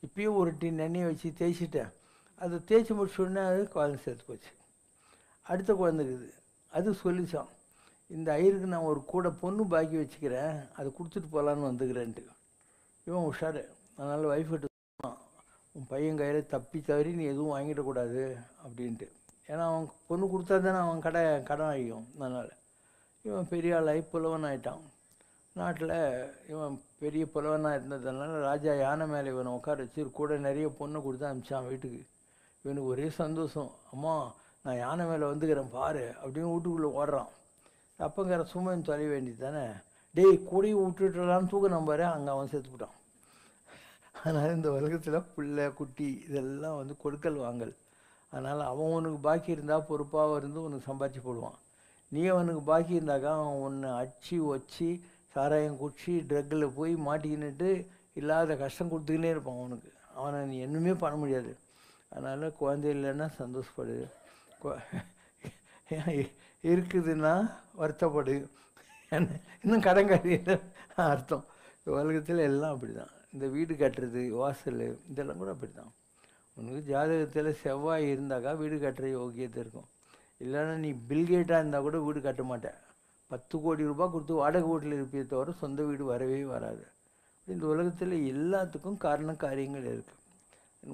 இப்போயும் ஒரு டின் எண்ணெயை வச்சு தேய்ச்சிட்டேன். அதை தேய்ச்சி முடிச்சோடனே அது குழந்தை சேர்த்து போச்சு. அடுத்த குழந்தைக்குது, அது சொல்லிச்சான், இந்த ஐயருக்கு நான் ஒரு கூட பொண்ணு பாக்கி வச்சுக்கிறேன், அதை கொடுத்துட்டு போகலான்னு வந்துக்கிறேன்ட்டு. இவன் உஷாரு. அதனால் ஒய்ஃப் கிட்ட உன் பையன் கையில் தப்பி தவறி நீ எதுவும் வாங்கிடக்கூடாது அப்படின்ட்டு. ஏன்னா அவன் பொண்ணு கொடுத்தா தானே அவன் கடன் ஆகிக்கும். அதனால் இவன் பெரிய ஆளாகி புலவன் ஆகிட்டான். நாட்டில் இவன் பெரிய புலவனாக இருந்ததுனால ராஜா யானை மேலே இவனை உட்கார வச்சு கூட நிறைய பொண்ணை கொடுத்து அனுப்பிச்சான் வீட்டுக்கு. இவனுக்கு ஒரே சந்தோஷம். அம்மா நான் யானை மேலே வந்துக்கிறேன் பாரு அப்படின்னு வீட்டுக்குள்ளே ஓடுறான். அப்பங்கிற சும்மா தொலை வேண்டியது தானே. டேய் கூடையை விட்டுட்டுலான்னு தூக்க நம்பாரு, அங்கே அவன் செத்துவிட்டான். அதனால் இந்த உலகத்தில் பிள்ளை குட்டி இதெல்லாம் வந்து கொடுக்கல் வாங்கல். அதனால் அவன் உனக்கு பாக்கி இருந்தால் பொறுப்பாக இருந்து உனக்கு சம்பாதிச்சு போடுவான். நீ அவனுக்கு பாக்கி இருந்தாக்கா அவன் ஒன்று அடிச்சு வச்சு சாராயம் குடிச்சு ட்ரக்கில் போய் மாட்டிக்கின்னுட்டு இல்லாத கஷ்டம் கொடுத்துக்கினே இருப்பான் அவனுக்கு. அவனை நீ என்னமே பண்ண முடியாது. அதனால் குழந்தை இல்லைன்னா சந்தோஷப்படு, இருக்குதுன்னா வருத்தப்படு, இன்னும் கடங்காரி அர்த்தம். உலகத்தில் எல்லாம் அப்படி தான். இந்த வீடு கட்டுறது வாசல் இதெல்லாம் கூட அப்படி தான். உனக்கு ஜாதகத்தில் செவ்வாய் இருந்தாக்கா வீடு கட்டுற யோகியத்தை இருக்கும். இல்லைன்னா நீ பில்கேட்டாக இருந்தால் கூட வீடு கட்ட மாட்டேன். 10 கோடி ரூபாய் கொடுத்து வாடகை வீட்டில் இருப்பே தவிர சொந்த வீடு வரவே வராது. இந்த உலகத்தில் எல்லாத்துக்கும் காரண காரியங்கள் இருக்குது.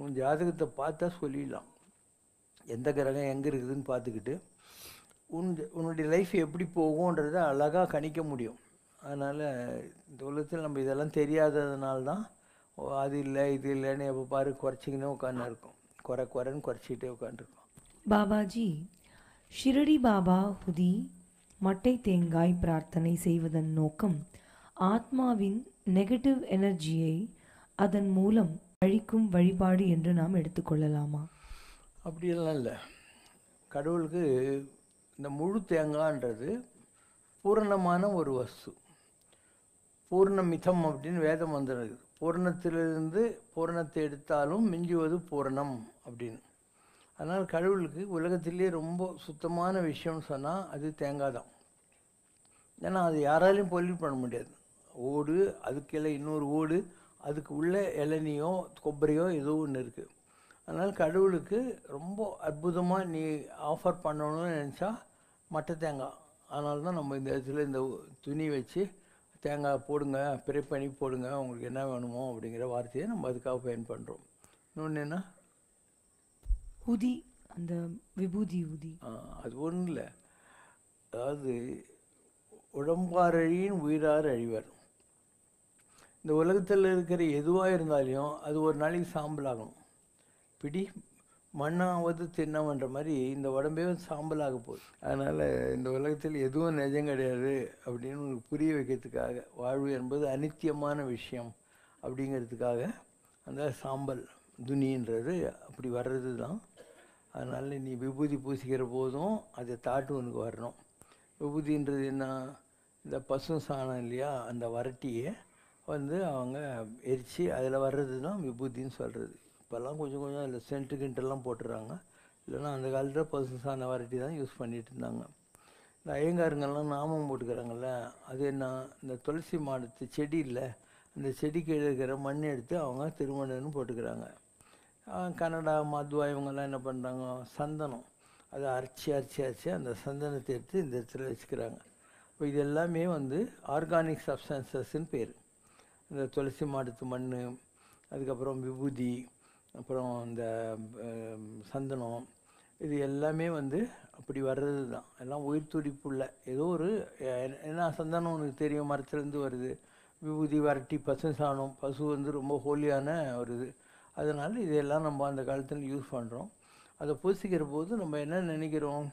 உன் ஜாதகத்தை பார்த்தா சொல்லிடலாம் எந்த கிரகம் எங்கே இருக்குதுன்னு பார்த்துக்கிட்டு உன்னுடைய லைஃப் எப்படி போகும்ன்றதை அழகாக கணிக்க முடியும். அதனால் இந்த உலகத்தில் நம்ம இதெல்லாம் தெரியாததுனால தான் அது இல்லை இது இல்லைன்னு எப்போ பாரு குறைச்சிக்கினே உட்காந்து இருக்கும். குறைன்னு குறைச்சிக்கிட்டே உட்காந்துருக்கோம். பாபாஜி, ஷிரடி பாபா ஹுதி மட்டை தேங்காய் பிரார்த்தனை செய்வதன் நோக்கம் ஆத்மாவின் நெகட்டிவ் எனர்ஜியை அதன் மூலம் அழிக்கும் வழிபாடு என்று நாம் எடுத்துக்கொள்ளலாமா? அப்படியெல்லாம் இல்லை. கடவுளுக்கு இந்த முழு தேங்காய்ன்றது பூரணமான ஒரு வஸ்து. பூர்ணமிதம் அப்படின்னு வேத மந்திரம் இருக்குது. பூரணத்திலிருந்து பூரணத்தை எடுத்தாலும் மிஞ்சுவது பூரணம் அப்படின்னு. அதனால் கடவுளுக்கு உலகத்திலே ரொம்ப சுத்தமான விஷயம்னு சொன்னால் அது தேங்காய் தான். ஏன்னா அது யாராலையும் பொல்யூட் பண்ண முடியாது. ஓடு, அதுக்கெல்லாம் இன்னொரு ஓடு, அதுக்கு உள்ள இளநியோ கொಬ್ಬரியோ ஏதோ ஒன்று இருக்குது. அதனால் கடவுளுக்கு ரொம்ப அற்புதமாக நீ ஆஃபர் பண்ணணும்னு நினச்சா மட்டை தேங்காய். அதனால தான் நம்ம இந்த இடத்துல இந்த துணி வச்சு தேங்காய் போடுங்க, ப்ரே பண்ணி போடுங்க, உங்களுக்கு என்ன வேணுமோ அப்படிங்கிற வார்த்தையை நம்ம அதுக்காக பயன் பண்ணுறோம். இன்னொன்று என்ன ஹுதி, அந்த விபூதி ஊதி. அது ஒன்றும் இல்லை. அதாவது உடம்பாரழியின் உயிரார் அழிவர். இந்த உலகத்தில் இருக்கிற எதுவாக இருந்தாலையும் அது ஒரு நாளைக்கு சாம்பல் ஆகணும். பிடி மண்ணாவது தின்னம்ன்ற மாதிரி இந்த உடம்பே சாம்பலாக போகுது. அதனால் இந்த உலகத்தில் எதுவும் நிஜம் கிடையாது அப்படின்னு உங்களுக்கு புரிய வைக்கிறதுக்காக, வாழ்வு என்பது அனித்தியமான விஷயம் அப்படிங்கிறதுக்காக அந்த சாம்பல் துணின்றது அப்படி வர்றது தான். அதனால் நீ விபூதி பூசிக்கிற போதும் அதை தாட்டு உனக்கு வரணும். விபூதின்றது என்ன? இந்த பசு சாணம் இல்லையா, அந்த வரட்டியை வந்து அவங்க எரித்து அதில் வர்றது தான் விபூதின்னு சொல்கிறது. இப்போல்லாம் கொஞ்சம் கொஞ்சம் அதில் சென்ட்டு கிண்டெல்லாம் போட்டுறாங்க. இல்லைன்னா அந்த காலத்தில் பசு சாண வரட்டி தான் யூஸ் பண்ணிகிட்டு இருந்தாங்க. இந்த ஐயங்காருங்கெல்லாம் நாமம் போட்டுக்கிறாங்கல்ல, அது என்ன? இந்த துளசி மாடத்து செடி இல்லை, அந்த செடிக்கு இருக்கிற மண் எடுத்து அவங்க திருமணம்னு போட்டுக்கிறாங்க. கனடா மாத்வா இவங்கெல்லாம் என்ன பண்ணுறாங்க, சந்தனம் அதை அரைச்சி அந்த சந்தனத்தை எடுத்து இந்த இடத்துல வச்சுக்கிறாங்க. இப்போ இது எல்லாமே வந்து ஆர்கானிக் சப்ஸ்டன்சஸ்ன்னு பேர். இந்த துளசி மாடத்து மண், அதுக்கப்புறம் விபூதி, அப்புறம் இந்த சந்தனம், இது எல்லாமே வந்து அப்படி வர்றது தான். எல்லாம் உயிர் துடிப்புள்ள ஏதோ ஒரு ஏன்னா சந்தனம் உனக்கு தெரியும், மரத்துலேருந்து வருது. விபூதி வரட்டி பசு சாணம், பசு வந்து ரொம்ப ஹோலியான ஒரு இது. அதனால் இதெல்லாம் நம்ம அந்த காலத்தில் யூஸ் பண்ணுறோம். அதை பூசிக்கிற போது நம்ம என்ன நினைக்கிறோம்,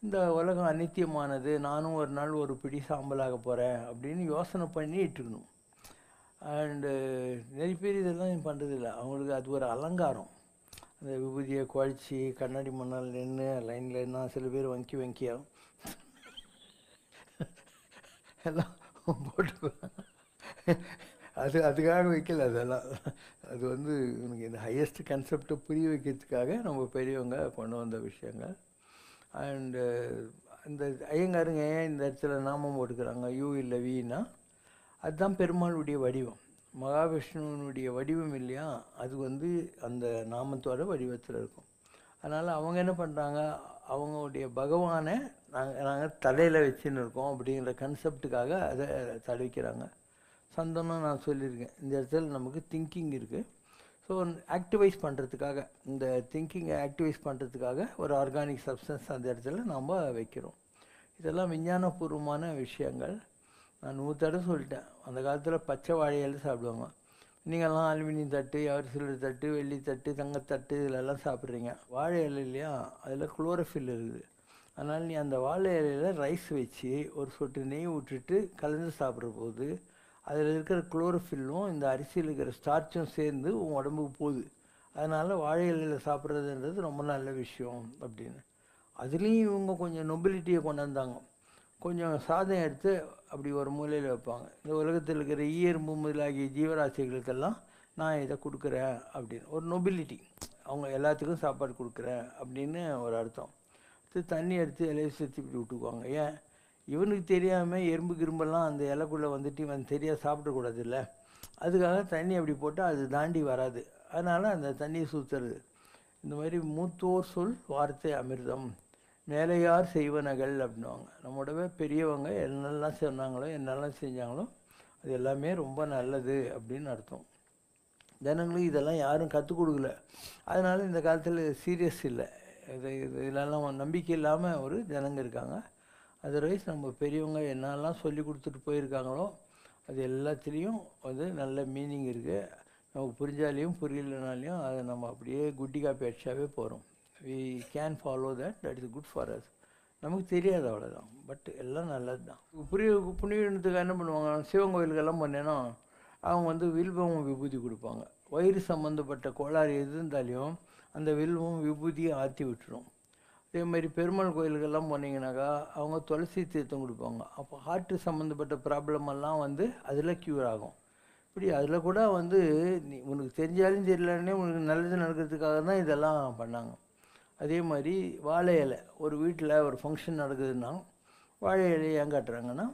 இந்த உலகம் அநித்தியமானது, நானும் ஒரு நாள் ஒரு பிடி சாம்பலாக போகிறேன் அப்படின்னு யோசனை பண்ணி இட்டுக்கணும். அண்டு நிறைய பேர் இதெல்லாம் பண்ணுறதில்ல. அவங்களுக்கு அது ஒரு அலங்காரம். அந்த விபூதியை குழச்சி கண்ணாடி மண்ணால் நின்று லைனில் சில பேர் வங்கியாக எல்லாம் போட்டுக்குவாங்க. அதுக்காக வைக்கல. அதெல்லாம் அது வந்து எனக்கு இந்த ஹையஸ்ட் கன்செப்டை புரிய வைக்கிறதுக்காக நம்ம பெரியவங்க கொண்டு வந்த விஷயங்கள். அண்டு இந்த ஐயங்காருங்க ஏன் இந்த இடத்துல நாமம் போட்டுக்கிறாங்க, யூ இல்லை வீனா, அதுதான் பெருமாளுடைய வடிவம். மகாவிஷ்ணுவனுடைய வடிவம் இல்லையா, அது வந்து அந்த நாமத்தோட வடிவத்தில் இருக்கும். அதனால் அவங்க என்ன பண்ணுறாங்க, அவங்களுடைய பகவானை நாங்கள் தலையில் வச்சுன்னு இருக்கோம் அப்படிங்கிற கன்செப்டுக்காக அதை தடவிக்கிறாங்க. சந்தனம் நான் சொல்லியிருக்கேன், இந்த இடத்துல நமக்கு திங்கிங் இருக்குது. ஸோ ஆக்டிவைஸ் பண்ணுறதுக்காக, இந்த திங்கிங்கை ஆக்டிவைஸ் பண்ணுறதுக்காக ஒரு ஆர்கானிக் சப்ஸ்டன்ஸ் அந்த இடத்துல நாம் வைக்கிறோம். இதெல்லாம் விஞ்ஞானபூர்வமான விஷயங்கள். நான் 100 தடவை சொல்லிட்டேன். அந்த காலத்தில் பச்சை வாழை இலை சாப்பிடுவாங்க. நீங்கள்லாம் அலுமினியம் தட்டு, அவர் சில்வர் தட்டு, வெள்ளி தட்டு, தங்கத்தட்டு இதிலெல்லாம் சாப்பிட்றீங்க. வாழை இலை இல்லையா, அதில் குளோரோஃபில் இருக்குது. அதனால் நீ அந்த வாழை இலையில் ரைஸ் வச்சு ஒரு சொட்டு நெய் விட்டுட்டு கலந்து சாப்பிட்ற போது அதில் இருக்கிற குளோரோஃபில்லும் இந்த அரிசியில் இருக்கிற ஸ்டார்ச்சும் சேர்ந்து உங்கள் உடம்புக்கு போகுது. அதனால் வாழை இலையில் சாப்பிட்றதுன்றது ரொம்ப நல்ல விஷயம் அப்படின்னு. அதுலேயும் இவங்க கொஞ்சம் நொபிலிட்டியை கொண்டு வந்தாங்க. கொஞ்சம் சாதம் எடுத்து அப்படி ஒரு மூலையில் வைப்பாங்க. இந்த உலகத்தில் இருக்கிற ஈயெறும்பு முதலாகிய ஜீவராசிகளுக்கெல்லாம் நான் இதை கொடுக்குறேன் அப்படின்னு ஒரு நொபிலிட்டி. அவங்க எல்லாத்துக்கும் சாப்பாடு கொடுக்குறேன் அப்படின்னு ஒரு அர்த்தம். தண்ணி எடுத்து இலையை சுற்றி இப்படி விட்டுக்குவாங்க. ஏன், இவனுக்கு தெரியாமல் எறும்பு கிரும்பெல்லாம் அந்த இலைக்குள்ளே வந்துட்டு இவன் தெரியாது சாப்பிடக்கூடாது இல்லை, அதுக்காக தண்ணி அப்படி போட்டால் அது தாண்டி வராது. அதனால் அந்த தண்ணியை சுற்றுறது. இந்த மாதிரி மூத்தோர் சொல் வார்த்தை அமிர்தம், மேலையார் செய்வனகள் அப்படின்னுவாங்க. நம்மளோட பெரியவங்க என்னெல்லாம் சொன்னாங்களோ என்னெல்லாம் செஞ்சாங்களோ அது எல்லாமே ரொம்ப நல்லது அப்படின்னு அர்த்தம். ஜனங்களுக்கு இதெல்லாம் யாரும் கற்றுக் கொடுக்கல. அதனால் இந்த காலத்தில் சீரியஸ் இல்லை. இதெல்லாம் நம்பிக்கை இல்லாமல் ஒரு ஜனங்க இருக்காங்க. அதர்வைஸ் நம்ம பெரியவங்க என்னெல்லாம் சொல்லி கொடுத்துட்டு போயிருக்காங்களோ அது எல்லாத்துலேயும் வந்து நல்ல மீனிங் இருக்குது. நமக்கு புரிஞ்சாலையும் புரியலனாலையும் அதை நம்ம அப்படியே குட்டி காப்பி அடிச்சாவே போகிறோம். We can follow that is good for us. நமக்கு தெரியாது அவ்வளோதான், பட் எல்லாம் நல்லது தான். புண்ணியத்துக்கு என்ன பண்ணுவாங்க, சிவன் கோயிலுக்கெல்லாம் பண்ணேன்னா அவங்க வந்து வில்வம் விபூதி கொடுப்பாங்க. வயிறு சம்மந்தப்பட்ட கோளாறு எது இருந்தாலையும் அந்த வில்வம் விபூதியை ஆற்றி விட்டுரும். அதே மாதிரி பெருமாள் கோயிலுக்கெல்லாம் போனீங்கன்னாக்கா அவங்க துளசி தீர்த்தம் கொடுப்பாங்க. அப்போ ஹார்ட்டு சம்மந்தப்பட்ட ப்ராப்ளமெல்லாம் வந்து அதில் க்யூர் ஆகும். இப்படி அதில் கூட வந்து நீ உனக்கு தெரிஞ்சாலும் தெரியலன்னே உனக்கு நல்லது நடக்கிறதுக்காக தான் இதெல்லாம் பண்ணாங்க. அதே மாதிரி வாழை இலை, ஒரு வீட்டில் ஒரு ஃபங்க்ஷன் நடக்குதுன்னா வாழை இலையை ஏன் காட்டுறாங்கன்னா,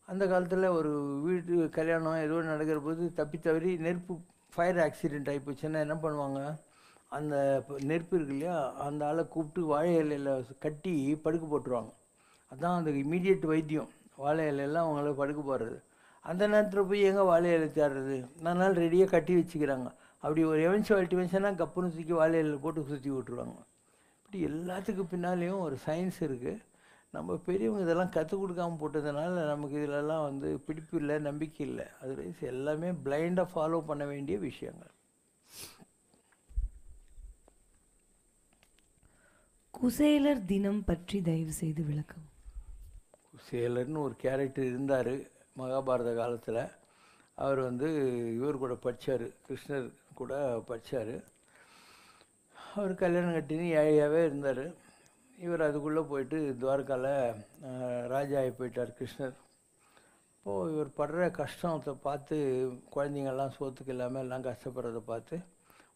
அந்த காலத்தில் ஒரு வீட்டு கல்யாணம் ஏதோ நடக்கிற போது தப்பி தவறி நெருப்பு ஃபயர் ஆக்சிடெண்ட் ஆகி போச்சுன்னா என்ன பண்ணுவாங்க, அந்த நெருப்பு இருக்கு இல்லையா, அந்த ஆளை கூப்பிட்டு வாழை இலையில் கட்டி படுக்க போட்டுருவாங்க. அதுதான் அந்த இமீடியட் வைத்தியம். வாழை இலையெல்லாம் அவங்கள படுக்க போடுறது. அந்த நேரத்தில் போய் எங்கே வாழை இலை தேடுறது, நானால் ரெடியாக கட்டி வச்சுக்கிறாங்க. அப்படி ஒரு எவென்ச்சுவாலிட்டி வந்துச்சுன்னா கப்புன்னு தூக்கி வாழை இலையில் போட்டு சுற்றி விட்டுருவாங்க. இப்படி எல்லாத்துக்கும் பின்னாலேயும் ஒரு சயின்ஸ் இருக்குது. நம்ம பெரியவங்க இதெல்லாம் கற்றுக் கொடுக்காமல் போட்டதுனால நமக்கு இதிலெல்லாம் வந்து பிடிப்பு இல்லை, நம்பிக்கை இல்லை. அது எல்லாமே பிளைண்டாக ஃபாலோ பண்ண வேண்டிய விஷயங்கள். குசேலர் தினம் பற்றி தயவு செய்து விளக்கம். குசேலர்னு ஒரு கேரக்டர் இருந்தார் மகாபாரத காலத்தில். அவர் வந்து இவர் கூட படித்தார், கிருஷ்ணர் கூட படித்தார். அவர் கல்யாணம் கட்டினு ஏழையாகவே இருந்தார். இவர் அதுக்குள்ளே போயிட்டு துவாரகாவில் ராஜாகி போயிட்டார் கிருஷ்ணர். இப்போது இவர் படுற கஷ்டத்தை பார்த்து, குழந்தைங்கள்லாம் சோத்துக்கு இல்லாமல் எல்லாம் கஷ்டப்படுறதை பார்த்து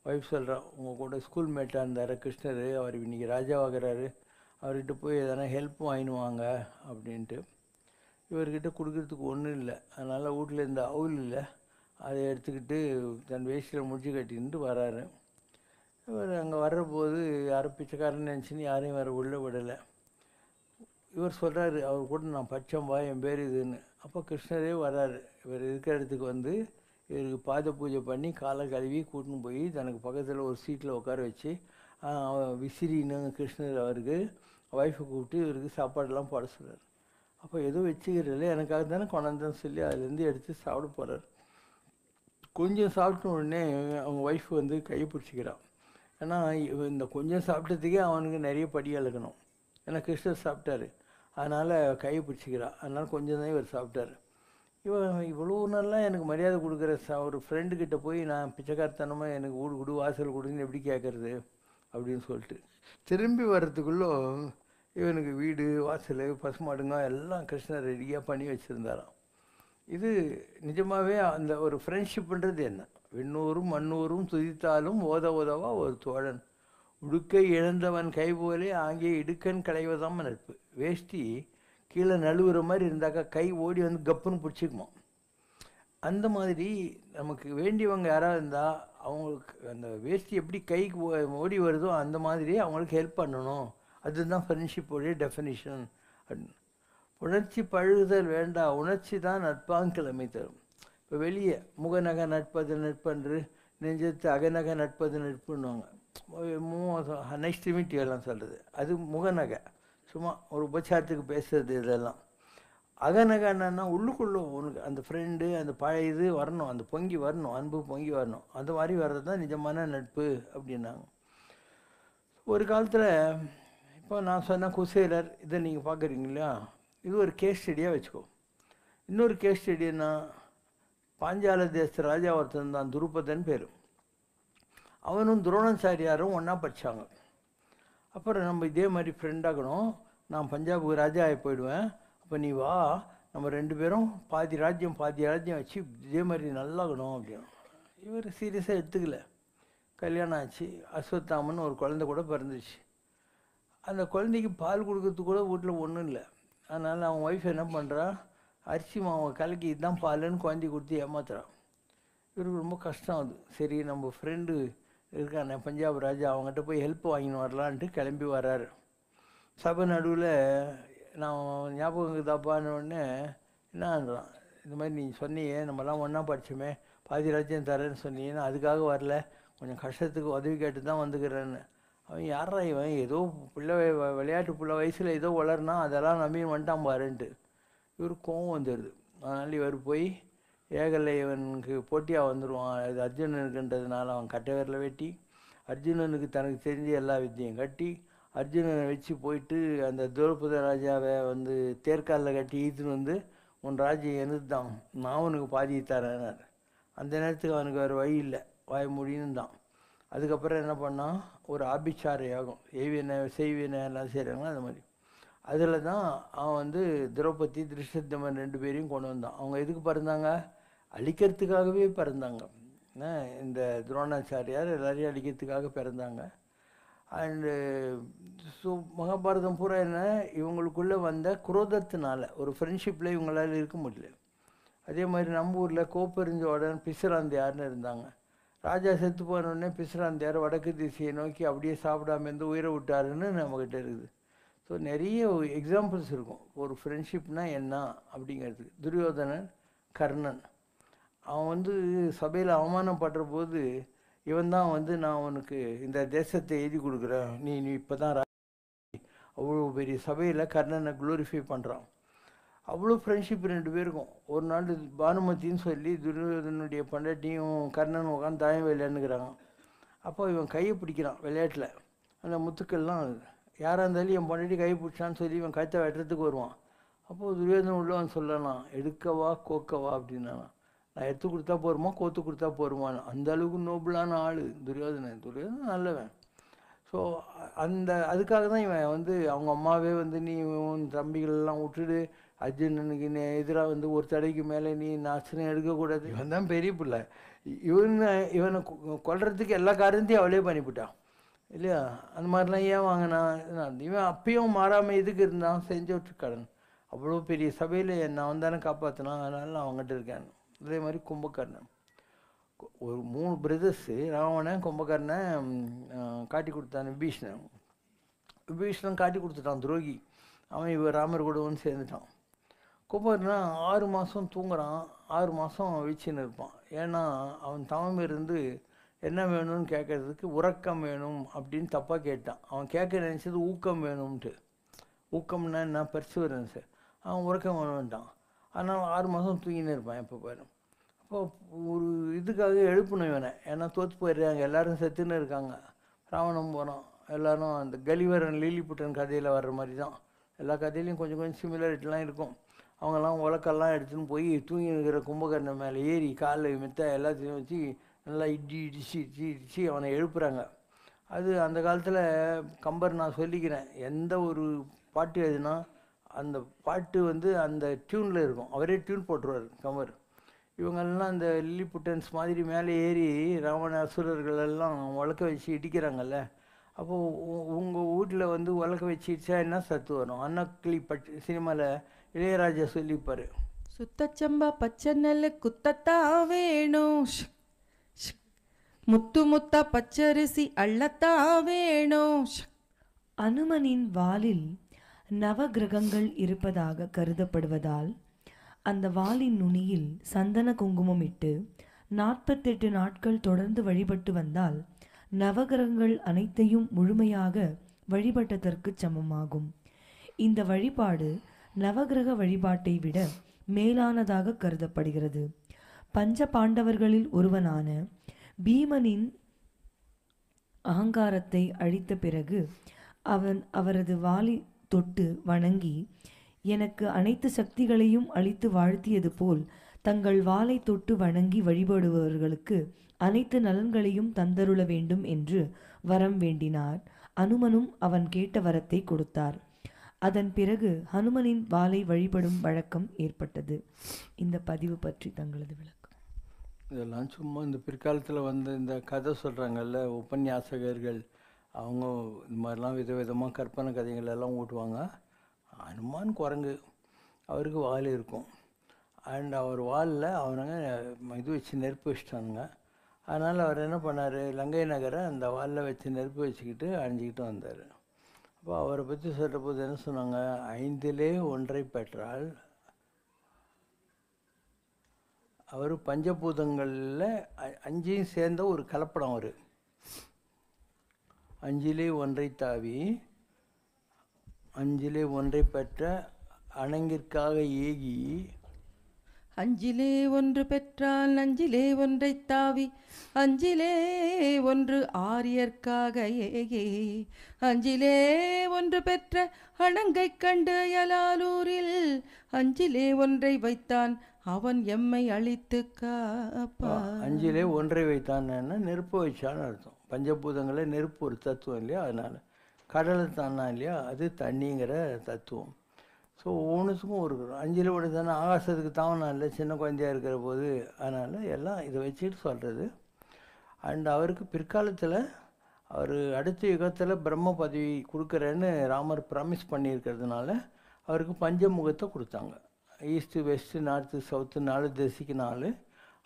ஒய்ஃப் சொல்கிறான், உங்கள் கூட ஸ்கூல் மேட்டாக இருந்தார் கிருஷ்ணர், அவர் இன்றைக்கி ராஜாவாகிறாரு, அவர்கிட்ட போய் எதனா ஹெல்ப் வாங்கினுவாங்க அப்படின்ட்டு. இவர்கிட்ட கொடுக்குறதுக்கு ஒன்றும் இல்லை. அதனால் வீட்டில் இருந்த அவுல் இல்லை, அதை எடுத்துக்கிட்டு தன் வேஷ்டியில் முடிச்சு கட்டின்ட்டு வராரு. இவர் அங்கே வர்றபோது யாரும் பிச்சைக்காரன்னு நினச்சின்னு யாரையும் வேறு உள்ளே விடலை. இவர் சொல்கிறாரு, அவர் கூட நான் பச்சம்பா, என் பேர் இதுன்னு. அப்போ கிருஷ்ணரே வர்றாரு. இவர் இருக்கிற இடத்துக்கு வந்து இவருக்கு பாத பூஜை பண்ணி காலை கழுவி கூட்டின்னு போய் தனக்கு பக்கத்தில் ஒரு சீட்டில் உட்கார வச்சு விசிறின்னு கிருஷ்ணர் அவருக்கு ஒய்ஃபை கூப்பிட்டு இவருக்கு சாப்பாடெல்லாம் போட சொல்கிறார். அப்போ எதுவும் வச்சுக்கிறதில்ல, எனக்காக தானே கொண்டாந்தேன்னு சொல்லி அதுலேருந்து எடுத்து சாப்பிட போகிறார். கொஞ்சம் சாப்பிட்ட உடனே அவங்க ஒய்ஃப் வந்து கையை பிடிச்சிக்கிறான். ஏன்னா இந்த கொஞ்சம் சாப்பிட்டதுக்கே அவனுக்கு நிறைய படி அளக்கணும். ஏன்னா கிருஷ்ணர் சாப்பிட்டாரு, அதனால் கையை பிடிச்சிக்கிறான். அதனால் கொஞ்சம் தான் இவர் சாப்பிட்டார். இவன் இவ்வளோ நல்லா எனக்கு மரியாதை கொடுக்குற ஒரு ஃப்ரெண்டுக்கிட்ட போய் நான் பிச்சைக்காரத்தனமாக எனக்கு வீடு கொடு வாசல் கொடுன்னு எப்படி கேட்குறது அப்படின்னு சொல்லிட்டு திரும்பி வர்றதுக்குள்ளே இவனுக்கு வீடு வாசல் பசுமாடுங்க எல்லாம் கிருஷ்ணர் ரெடியாக பண்ணி வச்சுருந்தாராம். இது நிஜமாகவே அந்த ஒரு ஃப்ரெண்ட்ஷிப்புன்றது என்ன, விண்ணூரும் மண்ணூரும் துதித்தாலும் ஓத ஓதவா ஒரு தோழன், உடுக்கை இழந்தவன் கை போலே ஆங்கே இடுக்கன் களைவதாம் நட்பு. வேஷ்டி கீழே நழுவுற மாதிரி இருந்தாக்கா கை ஓடி வந்து கப்புன்னு பிடிச்சிக்குமா. அந்த மாதிரி நமக்கு வேண்டியவங்க யாராவது இருந்தால் அவங்களுக்கு அந்த வேஷ்டி எப்படி கைக்கு ஓடி வருதோ அந்த மாதிரி அவங்களுக்கு ஹெல்ப் பண்ணணும். அதுதான் ஃப்ரெண்ட்ஷிப்போடைய டெஃபினிஷன். உணர்ச்சி பழுகுதல் வேண்டாம், உணர்ச்சி தான் நட்பாங்கிழமை தரும். இப்போ வெளியே முகநகை நட்பது நட்பன்று நெஞ்சத்து அகநகை நட்பது நட்புன்னுவாங்க. நைஸ் டு மீட் யூ எல்லாம் சொல்கிறது அது முகநகை, சும்மா ஒரு உபச்சாரத்துக்கு பேசுறது. இதெல்லாம் அகநகை என்னன்னா உள்ளுக்குள்ளே உனக்கு அந்த ஃப்ரெண்டு அந்த பழைய இது வரணும், அந்த பொங்கி வரணும், அன்பு பொங்கி வரணும். அந்த மாதிரி வர்றது தான் நிஜமான நட்பு அப்படின்னாங்க. ஒரு காலத்தில் இப்போ நான் சொன்ன குசேலர் இதை நீங்கள் பார்க்குறீங்க இல்லையா, இது ஒரு கேஸ் ஸ்டடியாக வச்சுக்கோ. இன்னொரு கேஸ் ஸ்டடின்னா பாஞ்சால தேச ராஜா ஒருத்தன் தான், துருபதன் பேர். அவனும் துரோணாச்சாரியாரும் ஒன்றா படித்தாங்க. அப்புறம் நம்ம இதே மாதிரி ஃப்ரெண்டாகணும், நான் பஞ்சாபுக்கு ராஜா ஆகி போயிடுவேன், அப்போ நீ வா, நம்ம 2 பேரும் பாதி ராஜ்யம் வச்சு இதே மாதிரி நல்லாகணும் அப்படின்னு. இவர் சீரியஸாக எடுத்துக்கல. கல்யாணம் ஆச்சு, அஸ்வத்தாமன் ஒரு குழந்தை கூட பிறந்துச்சு. அந்த குழந்தைக்கு பால் கொடுக்கறதுக்கு கூட வீட்டில் ஒன்றும் இல்லை. அதனால் அவன் ஒய்ஃப் என்ன பண்ணுறா, அரிசி மாவை கலக்கி இதுதான் பாலுன்னு குழந்தை கொடுத்து ஏமாத்துறான். இவருக்கு ரொம்ப கஷ்டம் அது. சரி நம்ம ஃப்ரெண்டு இருக்கானே பஞ்சாப் ராஜா, அவங்ககிட்ட போய் ஹெல்ப் வாங்கின்னு வரலான்ட்டு கிளம்பி வர்றாரு. சபை நடுவில் நான் ஞாபகம் தப்பான உடனே என்னன்றான், இந்த மாதிரி நீ சொன்னியே நம்மலாம் ஒன்றா படித்தோமே, பாதி ராஜ்யம் தரேன்னு சொன்னீங்கன்னா அதுக்காக வரல, கொஞ்சம் கஷ்டத்துக்கு உதவி கேட்டு தான் வந்துக்கிறேன்னு. அவன் யாரா இவன், ஏதோ பிள்ளை விளையாட்டு பிள்ளை வயசில் ஏதோ வளர்னா அதெல்லாம் நம்பி வந்துட்டான் பாருன்ட்டு இவருக்கு கோவம் வந்துடுது. அதனால் இவர் போய் ஏகலை இவனுக்கு போட்டியாக வந்துடுவான், அது அர்ஜுனனுக்குன்றதுனால அவன் கட்டை விரல வெட்டி அர்ஜுனனுக்கு தனக்கு தெரிஞ்ச எல்லா வித்தியும் கட்டி அர்ஜுனனை வச்சு போயிட்டு அந்த திரௌபதி ராஜாவை வந்து தேர்காலில் கட்டி ஈத்துன்னு வந்து உன் ராஜ்யம் எனது தான், நான் உனக்கு பாதி தரேன்னார். அந்த நேரத்துக்கு அவனுக்கு வேறு வழி இல்லை, வாய முடியும் தான். அதுக்கப்புறம் என்ன பண்ணான், ஒரு ஆபிச்சார யாகம், செய்வினை எல்லாம் செய்கிறாங்க அது மாதிரி. அதில் தான் அவன் வந்து திரௌபதி திருஷ்டத்தமன் 2 பேரையும் கொண்டு வந்தான். அவங்க எதுக்கு பிறந்தாங்க, அழிக்கிறதுக்காகவே பிறந்தாங்க. இந்த துரோணாச்சாரியார் எல்லாரையும் அழிக்கிறதுக்காக பிறந்தாங்க. அண்டு ஸோ மகாபாரதம் பூரா என்ன, இவங்களுக்குள்ளே வந்த குரோதத்தினால ஒரு ஃப்ரெண்ட்ஷிப்பில் இவங்களால் இருக்க முடியல. அதே மாதிரி நம்ம ஊரில் கோப்பெருஞ்சோடன் பிசுராந்தியார்னு இருந்தாங்க. ராஜா செத்து போனோடனே பிசுராந்தியார் வடக்கு திசையை நோக்கி அப்படியே சாப்பிடாம இருந்து உயிரை விட்டாருன்னு நம்மக்கிட்ட இருக்குது. ஸோ நிறைய எக்ஸாம்பிள்ஸ் இருக்கும் ஒரு ஃப்ரெண்ட்ஷிப்னால் என்ன அப்படிங்கிறதுக்கு. துரியோதனன் கர்ணன், அவன் வந்து சபையில் அவமானப்படுற போது இவன் தான் வந்து நான் உனக்கு இந்த தேசத்தை எழுதி கொடுக்குறேன், நீ இப்போ தான் அவ்வளோ பெரிய சபையில் கர்ணனை க்ளோரிஃபை பண்ணுறான். அவ்வளோ ஃப்ரெண்ட்ஷிப் 2 பேருக்கும். ஒரு நாள் பானுமத்தின்னு சொல்லி துரியோதனுடைய பண்டாட்டியும் கர்ணன் உட்காந்து தாயம் விளையாண்டுக்கிறாங்க. அப்போ இவன் கையை பிடிக்கிறான் விளையாட்டில், அந்த முத்துக்கள்லாம் யாராக இருந்தாலும் என் பண்டாட்டி கையை பிடிச்சான்னு சொல்லி இவன் கழுத்தை வெட்டுறதுக்கு வருவான். அப்போது துரியோதனன் உள்ளவன் சொல்லலாம், எடுக்கவா கோக்கவா அப்படின்னா, நான் எடுத்து கொடுத்தா போருமா கோத்து கொடுத்தா போருமான்னு. அந்த அளவுக்கு நோபலான ஆள் துரியோதனன். துரியோதனன் நல்லவன். ஸோ அதுக்காக தான் இவன் வந்து அவங்க அம்மாவே வந்து நீ உன் தம்பிகளெல்லாம் விட்டுடு, அர்ஜுனனுக்கு எதிராக வந்து ஒரு தடைக்கு மேலே நீ நாசனம் எடுக்கக்கூடாது. இவன் தான் பெரிய பிள்ளை, இவனை கொல்றதுக்கு எல்லா காரணத்தையும் அவளே பண்ணிவிட்டான் இல்லையா. அந்த மாதிரிலாம் ஏன் வாங்கினான், இவன் அப்பயும் மாறாமல் இதுக்கு இருந்தான், செஞ்சோட்டு கடன். அவ்வளோ பெரிய சபையில் நான் வந்தானே காப்பாற்றினான், அதனால நான் அவங்ககிட்ட இருக்கேன். அதே மாதிரி கும்பகர்ணன், ஒரு 3 பிரதர்ஸு, ராவணன் கும்பகர்ணன் காட்டி கொடுத்தான் விபீஷணன். விபீஷணன் காட்டி கொடுத்துட்டான் துரோகி, அவன் இவர் ராமர் கூட வந்து சேர்ந்துட்டான். கும்பகர்ணன் 6 மாதம் தூங்குறான், 6 மாதம் வீச்சின்னு இருப்பான். ஏன்னா அவன் தவம் இருந்து என்ன வேணும்னு கேட்கறதுக்கு உறக்கம் வேணும் அப்படின்னு தப்பாக கேட்டான். அவன் கேட்க நினச்சது ஊக்கம் வேணும்ன்ட்டு. ஊக்கம்னா என்ன, பெர்சுவரன்ஸு. அவன் உறக்கம் வேணும்ட்டான். ஆனால் 6 மாதம் தூங்கின்னு இருப்பான் எப்போ பாரு. அப்போ ஒரு இதுக்காக எழுப்பணும் இவனை, ஏன்னா தோற்று போயிடுறாங்க, எல்லோரும் செத்துன்னு இருக்காங்க. ராவணம் போகிறான், எல்லோரும் அந்த கலிவரன் லீலிபுட்டன் கதையில் வர்ற மாதிரி தான். எல்லா கதையிலையும் கொஞ்சம் கொஞ்சம் சிமிலாரிட்டிலாம் இருக்கும். அவங்கெல்லாம் உலக்கெல்லாம் எடுத்துன்னு போய் தூங்கி இருக்கிற கும்பகர்ணன் மேலே ஏறி காலில் மெத்த எல்லாத்தையும் வச்சு நல்லா இடிச்சு அவனை எழுப்புறாங்க. அது அந்த காலத்தில் கம்பர் நான் சொல்லிக்கிறேன், எந்த ஒரு பாட்டு எழுதுனா அந்த பாட்டு வந்து அந்த டியூனில் இருக்கும், அவரே டியூன் போட்டுருவார் கம்பர். இவங்கெல்லாம் அந்த லில்லிபுட்டன்ஸ் மாதிரி மேலே ஏறி ராவண அசுரர்கள் எல்லாம் உலக்க வச்சு இடிக்கிறாங்கல்ல. அப்போது உங்கள் வீட்டில் வந்து உலக்க வச்சு இடிச்சா என்ன சத்து வரும். அன்னக்கிளி சினிமாவில் இளையராஜா சொல்லிப்பார், சுத்தச்சம்பா பச்சை நெல் குத்தத்தா வேணும், முத்து முத்தா பச்சரிசி அள்ளத்தா வேணும். அனுமனின் வாளில் நவகிரகங்கள் இருப்பதாக கருதப்படுவதால் அந்த வாளின் நுனியில் சந்தன குங்குமம் இட்டு 48 நாட்கள் தொடர்ந்து வழிபட்டு வந்தால் நவகிரகங்கள் அனைத்தையும் முழுமையாக வழிபட்டதற்கு சமமாகும். இந்த வழிபாடு நவகிரக வழிபாட்டை விட மேலானதாக கருதப்படுகிறது. பஞ்ச பாண்டவர்களில் ஒருவனான பீமனின் அகங்காரத்தை அழித்த பிறகு அவரது வாளை தொட்டு வணங்கி, எனக்கு அனைத்து சக்திகளையும் அளித்து வாழ்த்தியது போல் தங்கள் வாளை தொட்டு வணங்கி வழிபடுபவர்களுக்கு அனைத்து நலன்களையும் தந்தருள வேண்டும் என்று வரம் வேண்டினார். அனுமனும் அவன் கேட்ட வரத்தை கொடுத்தார். அதன் பிறகு ஹனுமனின் வாளை வழிபடும் வழக்கம் ஏற்பட்டது. இந்த பதிவு பற்றி தங்களது விளக்கம். இதெல்லாம் சும்மா இந்த பிற்காலத்தில் வந்து இந்த கதை சொல்கிறாங்கல்ல உபன்யாசகர்கள், அவங்க இந்த மாதிரிலாம் விதவிதமாக கற்பனை கதைகள் எல்லாம் ஓட்டுவாங்க. ஹனுமான் குரங்கு, அவருக்கு வால் இருக்கும். அண்ட் அவர் வாலில் அவனுங்க இது வச்சு நெருப்பு வச்சுட்டானுங்க. அதனால் அவர் என்ன பண்ணார், லங்கை நகரை அந்த வாலில் வச்சு நெருப்பு வச்சுக்கிட்டு அணிஞ்சிக்கிட்டு வந்தார். அப்போ அவரை பற்றி சொல்கிற போது என்ன சொன்னாங்க, 5லே 1 பெற்றால் அவர் பஞ்சபூதங்களில் 5ஐயும் சேர்ந்த ஒரு கலப்படம். அவர் 5லே 1 தாவி 5லே 1 பெற்ற அணங்கிற்காக ஏகி 5லே 1 பெற்றால் 5லே 1 தாவி 5லே 1 ஆரியர்க்காக ஏகே 5லே 1 பெற்ற அணங்கை கண்டு யலாலூரில் 5லே 1 வைத்தான் அவன் எம்மை அழித்து காப்பான். 5லே 1 வைத்தான்னு நெருப்பு வச்சான்னு அர்த்தம். பஞ்சபூதங்களே நெருப்பு ஒரு தத்துவம் இல்லையா, அதனால் கடலை தானா இல்லையா, அது தண்ணிங்கிற தத்துவம். ஸோ ஒவ்வொன்றுத்துக்கும் ஒரு 5ல் 1 தானே, ஆகாசத்துக்கு தாவனா இல்லை சின்ன குழந்தையாக இருக்கிற போது. அதனால் எல்லாம் இதை வச்சுட்டு சொல்கிறது. அண்ட் அவருக்கு பிற்காலத்தில் அவர் அடுத்த யுகத்தில் பிரம்ம பதவி கொடுக்குறேன்னு ராமர் ப்ராமிஸ் பண்ணியிருக்கிறதுனால அவருக்கு பஞ்சமுகத்தை கொடுத்தாங்க. ஈஸ்ட்டு வெஸ்ட்டு நார்த்து சவுத்து 4 திசைக்கு 4,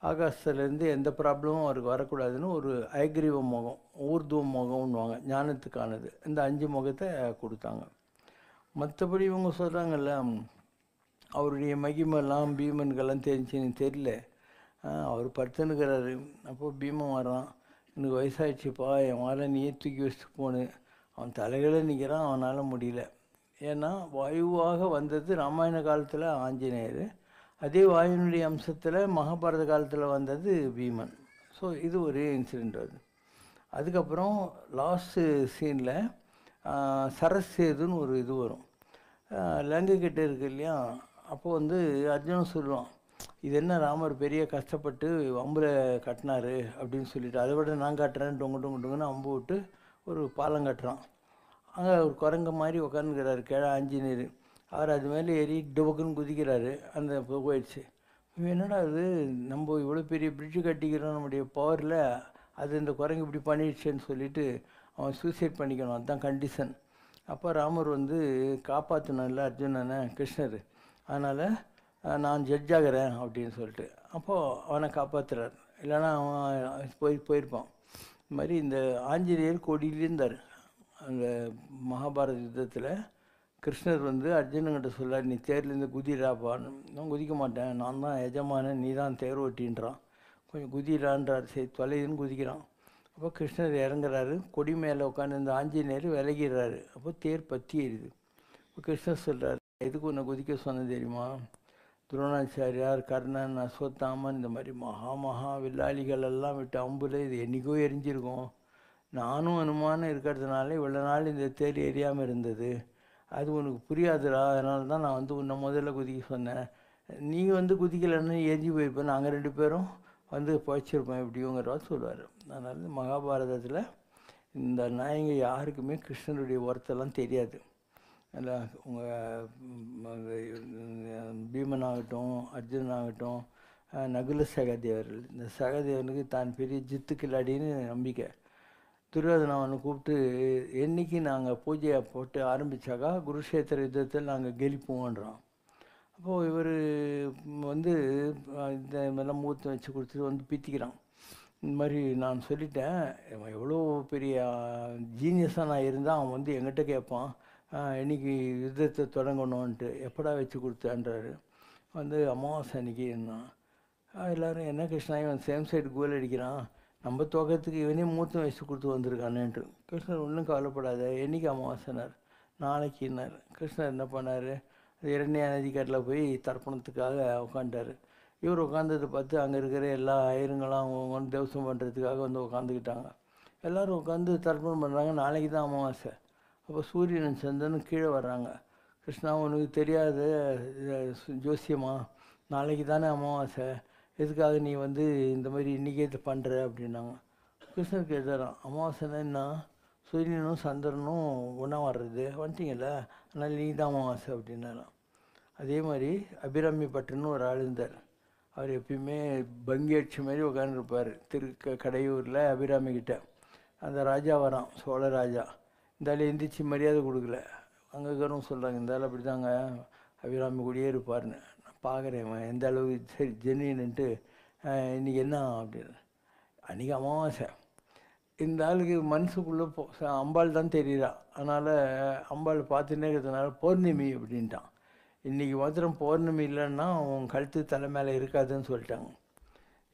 ஆகாசத்துலேருந்து எந்த ப்ராப்ளமும் அவருக்கு வரக்கூடாதுன்னு ஒரு ஐக்ரீவ முகம், ஊர்துவ முகம்னுவாங்க, ஞானத்துக்கானது. இந்த 5 முகத்தை கொடுத்தாங்க. மற்றபடி இவங்க சொல்கிறாங்கல்ல, அவருடைய மகிமெல்லாம் பீமனுக்கெல்லாம் தெரிஞ்சுன்னு தெரியல. அவர் படுத்துன்னுக்கிறாரு. அப்போது பீமன் வரான், எனக்கு வயசாகிடுச்சுப்பா, என் வாழை நீயே தூக்கி வச்சுட்டு போன்னு. அவன் தலைகளை நிற்கிறான், அவனால் முடியல. ஏன்னா வாயுவாக வந்தது ராமாயண காலத்தில் ஆஞ்சநேயர், அதே வாயுனுடைய அம்சத்தில் மகாபாரத காலத்தில் வந்தது பீமன். ஸோ இது ஒரு இன்சிடெண்ட் வருது. அதுக்கப்புறம் லாஸ்ட்டு சீனில் சரசேதுன்னு ஒரு இது வரும், லங்கை கிட்ட இருக்கு இல்லையா. அப்போது வந்து அர்ஜுனன் சொல்லுவான், இது என்ன ராமர் பெரிய கஷ்டப்பட்டு அம்பில் கட்டினார் அப்படின்னு சொல்லிட்டு, அதை விட நான் கட்டுறேன் டொங்குன்னு அம்பு விட்டு ஒரு பாலம் கட்டுறான். அங்கே ஒரு குரங்க மாதிரி உட்காந்துக்கிறாரு கீழே ஆஞ்சநேயர். அவர் அது மேலே ஏறி டொபக்குன்னு குதிக்கிறாரு, அந்த போயிடுச்சு. என்னடா அது, நம்ம இவ்வளோ பெரிய பிரிட்ஜு கட்டிக்கிறோம் நம்முடைய பவரில், அது இந்த குரங்கு இப்படி பண்ணிடுச்சேன்னு சொல்லிட்டு அவன் சூசைட் பண்ணிக்கணும், அதுதான் கண்டிஷன். அப்போ ராமர் வந்து காப்பாற்றணும்ல அர்ஜுனனை கிருஷ்ணர், அதனால் நான் ஜட்ஜ் ஆகிறேன் அப்படின்னு சொல்லிட்டு அப்போது அவனை காப்பாற்றுறார். இல்லைன்னா அவன் போயிருப்பான். இது மாதிரி இந்த ஆஞ்சநேயர் கொடியிலே இருந்தார். அந்த மகாபாரத யுத்தத்தில் கிருஷ்ணர் வந்து அர்ஜுனங்கிட்ட சொல்லார், நீ தேர்லேருந்து குதிராப்பான்னு. நான் குதிக்க மாட்டேன், நான் தான் எஜமானன், நீ தான் தேர் ஓட்டின்றான், கொஞ்சம் குதிரான்றார். சரி தொலைதுன்னு குதிக்கிறான். அப்போ கிருஷ்ணர் இறங்குறாரு, கொடி மேலே உட்காந்து இந்த ஆஞ்சநேயர் விலகிறாரு. அப்போ தேர் பற்றி எரியுது. இப்போ கிருஷ்ணர் சொல்கிறார், எதுக்கு உன்னை குதிக்க சொன்னது தெரியுமா, துரோணாச்சாரியார், கர்ணன், அஸ்வத்தாமன், இந்த மாதிரி மகா வில்லாளிகள் எல்லாம் விட்டு அம்புல இது என்றைக்கோ எரிஞ்சிருக்கும். நானும் அனுமானம் இருக்கிறதுனால இவ்வளோ நாள் இந்த தேர் எரியாமல் இருந்தது. அது உனக்கு புரியாதுடா, அதனால தான் நான் வந்து உன்னை முதல்ல குதிக்க சொன்னேன். நீங்கள் வந்து குதிக்கலைன்னு எரிஞ்சு போயிருப்பேன், நாங்கள் 2 பேரும் வந்து பழிச்சிருப்போம் எப்படியோங்கிறவா சொல்லுவார். அதனால் மகாபாரதத்தில் இந்த நாயங்க யாருக்குமே கிருஷ்ணனுடைய ஒர்த்தெல்லாம் தெரியாது. அதில் உங்கள் பீமனாகட்டும், அர்ஜுனனாகட்டும், நகுல சகதேவர்கள், இந்த சகதேவனுக்கு தான் பெரிய ஜித்து கில்லாடின்னு நம்பிக்கை. துரியோதனன் அவனை கூப்பிட்டு, என்றைக்கு நாங்கள் பூஜையை போட்டு ஆரம்பித்தாக்கா குருஷேத்திர யுத்தத்தில் நாங்கள் கெலிப்போம்ன்றான். அப்போது இவர் வந்து இந்த மாதிரிலாம் மூர்த்தம் வச்சு கொடுத்துட்டு வந்து பீத்திக்கிறான். இந்த மாதிரி நான் சொல்லிட்டேன், எவ்வளோ பெரிய ஜீனியஸாக நான் இருந்தால் அவன் வந்து எங்கிட்ட கேட்பான், இன்றைக்கி யுத்தத்தை தொடங்கணுன்ட்டு. எப்படா வச்சு கொடுத்தான்றாரு. வந்து அமாவாசை அன்றைக்கி என்ன எல்லோரும் என்ன கிருஷ்ணா இவன் சேம் சைடு கோல் அடிக்கிறான், நம்ம தோக்கத்துக்கு இவனே மூத்த வயசு கொடுத்து வந்திருக்கானேன்ட்டு. கிருஷ்ணர் ஒன்றும் கவலைப்படாத, என்றைக்கு அமாவாசைனார், நாளைக்குன்னார். கிருஷ்ணர் என்ன பண்ணார், இரண்யா நதிக்கட்டில் போய் தர்ப்பணத்துக்காக உட்காந்துட்டார். இவர் உட்காந்ததை பார்த்து அங்கே இருக்கிற எல்லா ஐயருங்களும் அவங்க வந்து தேவசம் பண்ணுறதுக்காக வந்து உட்காந்துக்கிட்டாங்க. எல்லோரும் உட்காந்து தர்ப்பணம் பண்ணுறாங்க. நாளைக்கு தான் அமாவாசை. அப்போ சூரியன் சந்திரனும் கீழே வர்றாங்க. கிருஷ்ணா உனக்கு தெரியாத ஜோசியமா, நாளைக்கு தானே அமாவாசை, எதுக்காக நீ வந்து இந்த மாதிரி இன்றைக்கே இது பண்ணுற அப்படின்னாங்க. கிருஷ்ணர் கேட்டாராம், அமாவாசைன்னா என்ன, சூரியனும் சந்திரனும் ஒன்றா வர்றது, வந்துட்டீங்கல்ல, அதனால் நீ தான் அமாவாசை அப்படின்னாராம். அதே மாதிரி அபிராமி பட்டுன்னு ஒரு ஆள் இருந்தார். அவர் எப்பயுமே பங்கி அடிச்ச மாதிரி உட்காந்துருப்பார் கடையூரில் அபிராமி கிட்ட. அந்த ராஜா வரான், சோழ ராஜா. இந்த ஆள் எந்திரிச்சு மரியாதை கொடுக்கல. அங்கே இருக்கிறவங்க சொல்கிறாங்க, இந்த ஆள் அப்படி தாங்க அபிராமி கூடயே இருப்பார்னு. நான் பார்க்குறேன் எந்த அளவுக்கு சரி ஜென்வின்ட்டு. இன்றைக்கி என்ன அப்படின்னு, அன்றைக்கி அமாவாசை. இந்த ஆளுக்கு மனசுக்குள்ளே அம்பாள் தான் தெரியுறா. அதனால் அம்பாள் பார்த்துன்னே இருக்கிறதுனால பௌர்ணமி அப்படின்ட்டான். இன்றைக்கி மாத்திரம் பௌர்ணமி இல்லைன்னா உன் கழுத்து தலை மேலே இருக்காதுன்னு சொல்லிட்டாங்க.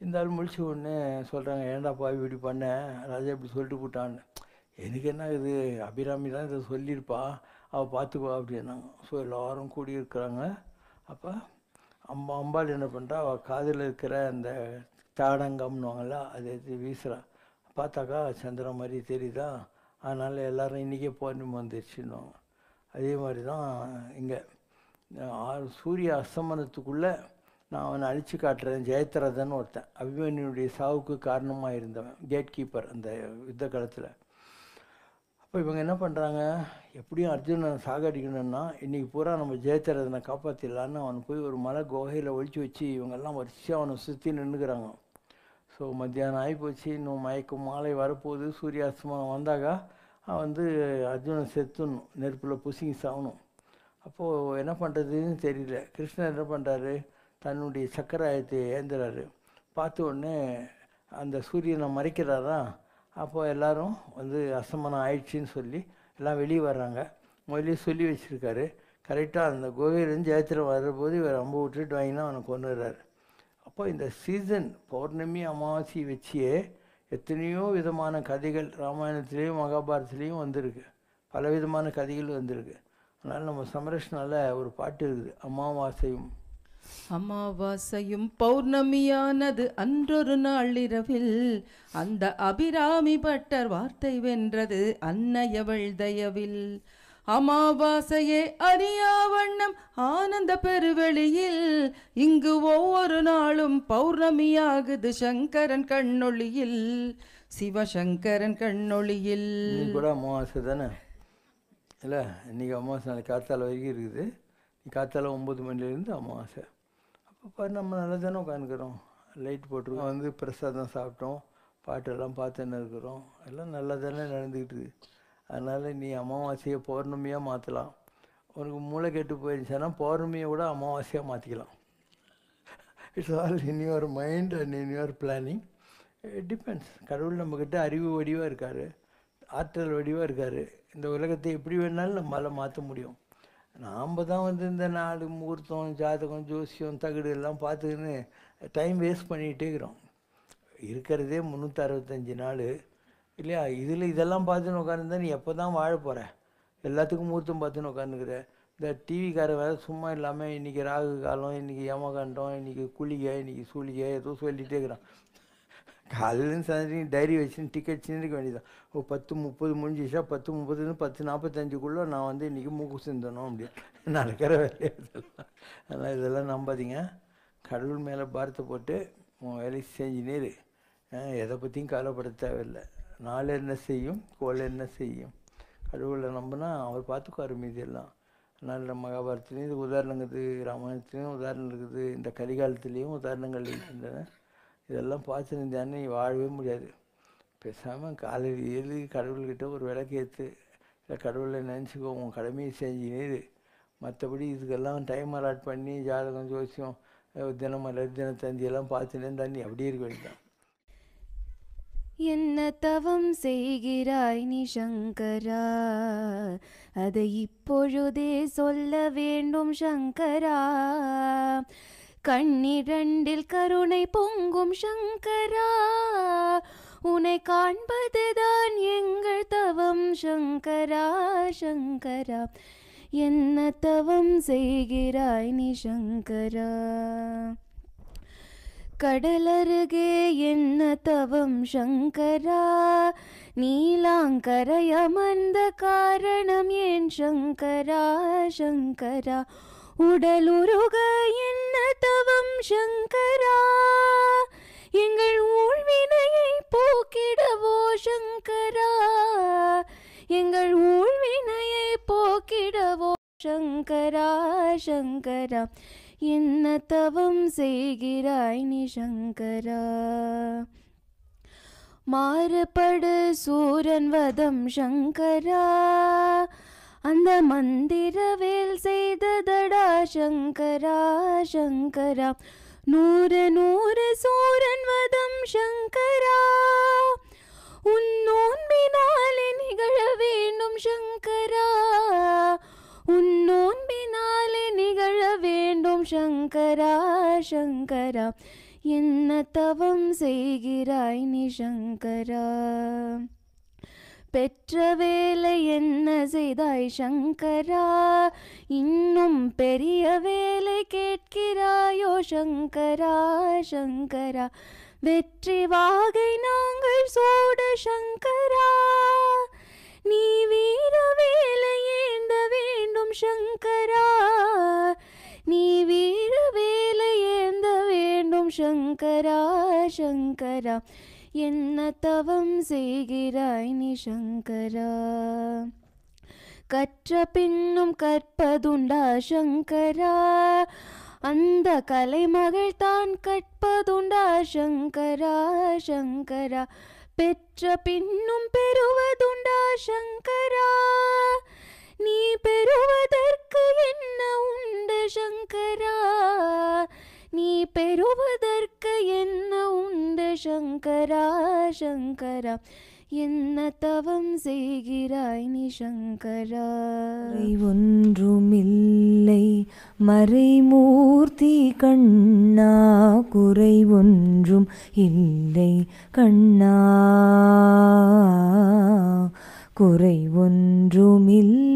இந்த ஆள் முழிச்ச உடனே சொல்கிறாங்க, ஏண்டாப்பா இப்படி பண்ண, ராஜா இப்படி சொல்லிட்டு போட்டான்னு. எனக்கு என்ன இது, அபிராமி தான் இதை சொல்லியிருப்பா, அவள் பார்த்துக்குவா அப்படின்னாங்க. ஸோ எல்லோரும் கூடியிருக்கிறாங்க. அப்போ அம்பாள் என்ன பண்ணுறா, அவள் காதில் இருக்கிற அந்த தாடங்கம்னுவாங்கள்ல, அதை எடுத்து வீசுகிறா. பார்த்தாக்கா சந்திரன் மாதிரி தெரியுதா, அதனால் எல்லோரும் இன்றைக்கே பௌர்ணமி வந்துடுச்சுன்னுவாங்க. அதே மாதிரி தான் இங்கே சூரிய அஸ்தமனத்துக்குள்ளே நான் அவனை அழித்து காட்டுறேன். ஜெயத்ரதன் ஒருத்தன் அபிமன்யுடைய சாவுக்கு காரணமாக இருந்தவன், கேட் கீப்பர் அந்த யுத்த காலத்தில். அப்போ இவங்க என்ன பண்ணுறாங்க, எப்படியும் அர்ஜுனனை சாகடிக்கணும்னா இன்றைக்கி பூரா நம்ம ஜெயத்ரதனை காப்பாற்றிடலான்னு அவனை போய் ஒரு மலை குகையில் ஒழிச்சு வச்சு இவங்கெல்லாம் வரிசையாக அவனை சுற்றி நின்றுக்கிறாங்க. ஸோ மத்தியானம் ஆகிப்போச்சு, இன்னும் மயக்கம் மாலை வரப்போகுது. சூரியாஸ்தமனம் வந்தாக்கா அவன் வந்து அர்ஜுனன் செத்துடணும், நெருப்பில் புசிங்கி சாகணும். அப்போது என்ன பண்ணுறதுன்னு தெரியல. கிருஷ்ணர் என்ன பண்ணுறாரு, தன்னுடைய சக்கராயத்தை ஏந்துறாரு. பார்த்த உடனே அந்த சூரியனை மறைக்கிறாரா. அப்போது எல்லோரும் வந்து அஸ்தமனம் ஆயிடுச்சின்னு சொல்லி எல்லாம் வெளியே வர்றாங்க. முதலே சொல்லி வச்சுருக்காரு. கரெக்டாக அந்த கோவிலேருந்து ஜெயத்திரம் வர்றபோது இவர் அம்பு விட்டுட்டு வாங்கினா அவனை கொண்டுறாரு. அப்போ இந்த சீசன் பௌர்ணமி அமாவாசை வச்சியே எத்தனையோ விதமான கதைகள் ராமாயணத்துலேயும் மகாபாரதத்துலேயும் வந்திருக்கு, பல விதமான கதைகள் வந்திருக்கு. அதனால் நம்ம சமரஷ்னால ஒரு பாட்டு இருக்குது, அமாவாசையும் அமாவாசையும் பௌர்ணமியானது அன்றொரு நாள் இரவில், அந்த அபிராமி பட்டர் வார்த்தை வென்றது அன்னையவள் தயவில். அமாவாசையே அறியா வண்ணம் ஆனந்த பெருவெளியில், இங்கு ஒவ்வொரு நாளும் பௌர்ணமியாகுது சங்கரன் கண்ணொளியில், சிவசங்கரன் கண்ணொளியில். கூட அமாவாசை தானே இல்லை, இன்றைக்கி அமாவாசை நாளைக்கு காத்தால வரைக்கும் இருக்குது. காத்தால 9 மணிலேருந்து அமாவாசை. அப்போ பாரு நம்ம நல்லா தானே உட்காந்துக்கிறோம், லைட் போட்டிருக்கோம், வந்து பிரசாதம் சாப்பிட்டோம், பாட்டெல்லாம் பார்த்துன்னு இருக்கிறோம், எல்லாம் நல்லா தானே நடந்துக்கிட்டு இருக்குது. அதனால் நீ அமாவாசையை பௌர்ணமியாக மாற்றலாம். உனக்கு மூளை கெட்டு போயிடுச்சுன்னா பௌர்ணமியை கூட அமாவாசையாக மாற்றிக்கலாம். It's all in your mind and in your planning. It depends. கடவுள் நம்மக்கிட்ட அறிவு வடிவாக இருக்கார், ஆற்றல் வடிவாக இருக்கார். இந்த உலகத்தை எப்படி வேணாலும் நம்மளால் மாற்ற முடியும். நாம் தான் வந்து இந்த நாடு முகூர்த்தம் ஜாதகம் ஜோசியம் தகுடு எல்லாம் பார்த்துக்கின்னு டைம் வேஸ்ட் பண்ணிகிட்டே இருக்கிறோம். இருக்கிறதே 365 நாள் இல்லையா? இதெல்லாம் பார்த்துன்னு உட்காந்துருந்தா நீ எப்போ தான் வாழ போகிற? எல்லாத்துக்கும் முகூர்த்தம் பார்த்துன்னு உட்காந்துக்கிற. இந்த டிவிக்கார வேறு சும்மா இல்லாமல் இன்றைக்கி ராகு காலம், இன்றைக்கி யமகண்டம், இன்றைக்கி குளிகை, இன்றைக்கி சூளிகை ஏதோ சொல்லிகிட்டே இருக்கிறான். காலையிலேருந்து சாயந்தரம் டைரி வச்சுன்னு டிக்கெட் சின்னிருக்க வேண்டியதான். 10:30 முடிஞ்சிச்சா, 10:30 10:45 நான் வந்து இன்றைக்கி மூக்கு சிந்தணும் அப்படின்னு நடக்கிற வேலையை இதெல்லாம். அதனால் இதெல்லாம் நம்பாதீங்க. கடவுள் மேலே பாரத்தை போட்டு உன் வேலைக்கு செஞ்சுனே இரு. எதை பற்றியும் கவலைப்பட தேவையில்லை. நாள் என்ன செய்யும், கோள் என்ன செய்யும், கடவுளை நம்பினா அவர் பார்த்துக்குவார் மீதியெல்லாம். அதனால் நம்ம மகாபாரதத்துலேயும் இது உதாரணம் இருக்குது, ராமாயணத்துலேயும் உதாரணம் இருக்குது, இந்த கரிகாலத்துலேயும் உதாரணங்கள் இருக்கின்றன. இதெல்லாம் பார்த்துருந்தானே நீ வாழவே முடியாது. பேசாமல் காலையில் எழுதி கடவுள்கிட்ட ஒரு விளக்கு ஏற்று, இல்லை கடவுளை நினச்சிக்கோ, உன் கடமையை செஞ்சுனே. மற்றபடி இதுக்கெல்லாம் டைம் அலாட் பண்ணி ஜாதகம் ஜோசியம் தினமலர் தினத்தந்தியெல்லாம் பார்த்துனே இருந்தா நீ அப்படியே இருக்க வேண்டியதான். என்ன தவம் செய்கிறாய் நீ சங்கரா, அதை இப்பொழுதே சொல்ல வேண்டும் சங்கரா. கண்ணிரண்டில் கருணை பொங்கும் சங்கரா, உனை காண்பதுதான் எங்கள் தவம் சங்கரா சங்கரா, என்ன தவம் செய்கிறாய் நீ சங்கரா. கடலருகே என்ன தவம் சங்கரா, நீலாங்கரை அமர்ந்த காரணம் ஏன் சங்கரா சங்கரா, உடலுருக என்ன தவம் சங்கரா, எங்கள் ஊழ்வினையை போக்கிடவோ சங்கரா, எங்கள் ஊழ்வினையை போக்கிடவோ சங்கரா சங்கரா, என்ன தவம் செய்கிறாய் நீ சங்கரா. மாறுபடு சூரன் வதம் சங்கரா, அந்த மந்திரவேல் செய்ததடா சங்கரா சங்கரா, 100 சூரன் வதம் சங்கரா, உன் நோன்பினாலே நிகழ வேண்டும் சங்கரா, உன் நோன்பினாலே நிகழ வேண்டும் சங்கரா சங்கரா, என்ன தவம் செய்கிறாய் நீ சங்கரா. பெற்ற வேலை என்ன செய்தாய் சங்கரா, இன்னும் பெரிய வேலை கேட்கிறாயோ சங்கரா சங்கரா, வெற்றி வாகை நாங்கள் சூட சங்கரா, நீ வீர வேலை ஏந்த வேண்டும் சங்கரா, நீ வீர வேலை ஏந்த வேண்டும் சங்கரா சங்கரா, என்ன தவம் செய்கிறாய் நீ சங்கரா. கற்ற பின்னும் கற்பதுண்டா சங்கரா, அந்த கலைமகள் தான் கற்பதுண்டா சங்கரா சங்கரா, பெற்ற பின்னும் பெறுவதுண்டா சங்கரா, நீ பெறுவதற்கு என்ன உண்டு சங்கரா, நீ பெறுவதற்கு என்ன உண்டு சங்கரா சங்கரா, என்ன தவம் செய்கிறாய் நீ சங்கரா. ஒன்றுமில்லை மறைமூர்த்தி கண்ணா, குறை ஒன்றும் இல்லை கண்ணா, குறை ஒன்றுமில்லை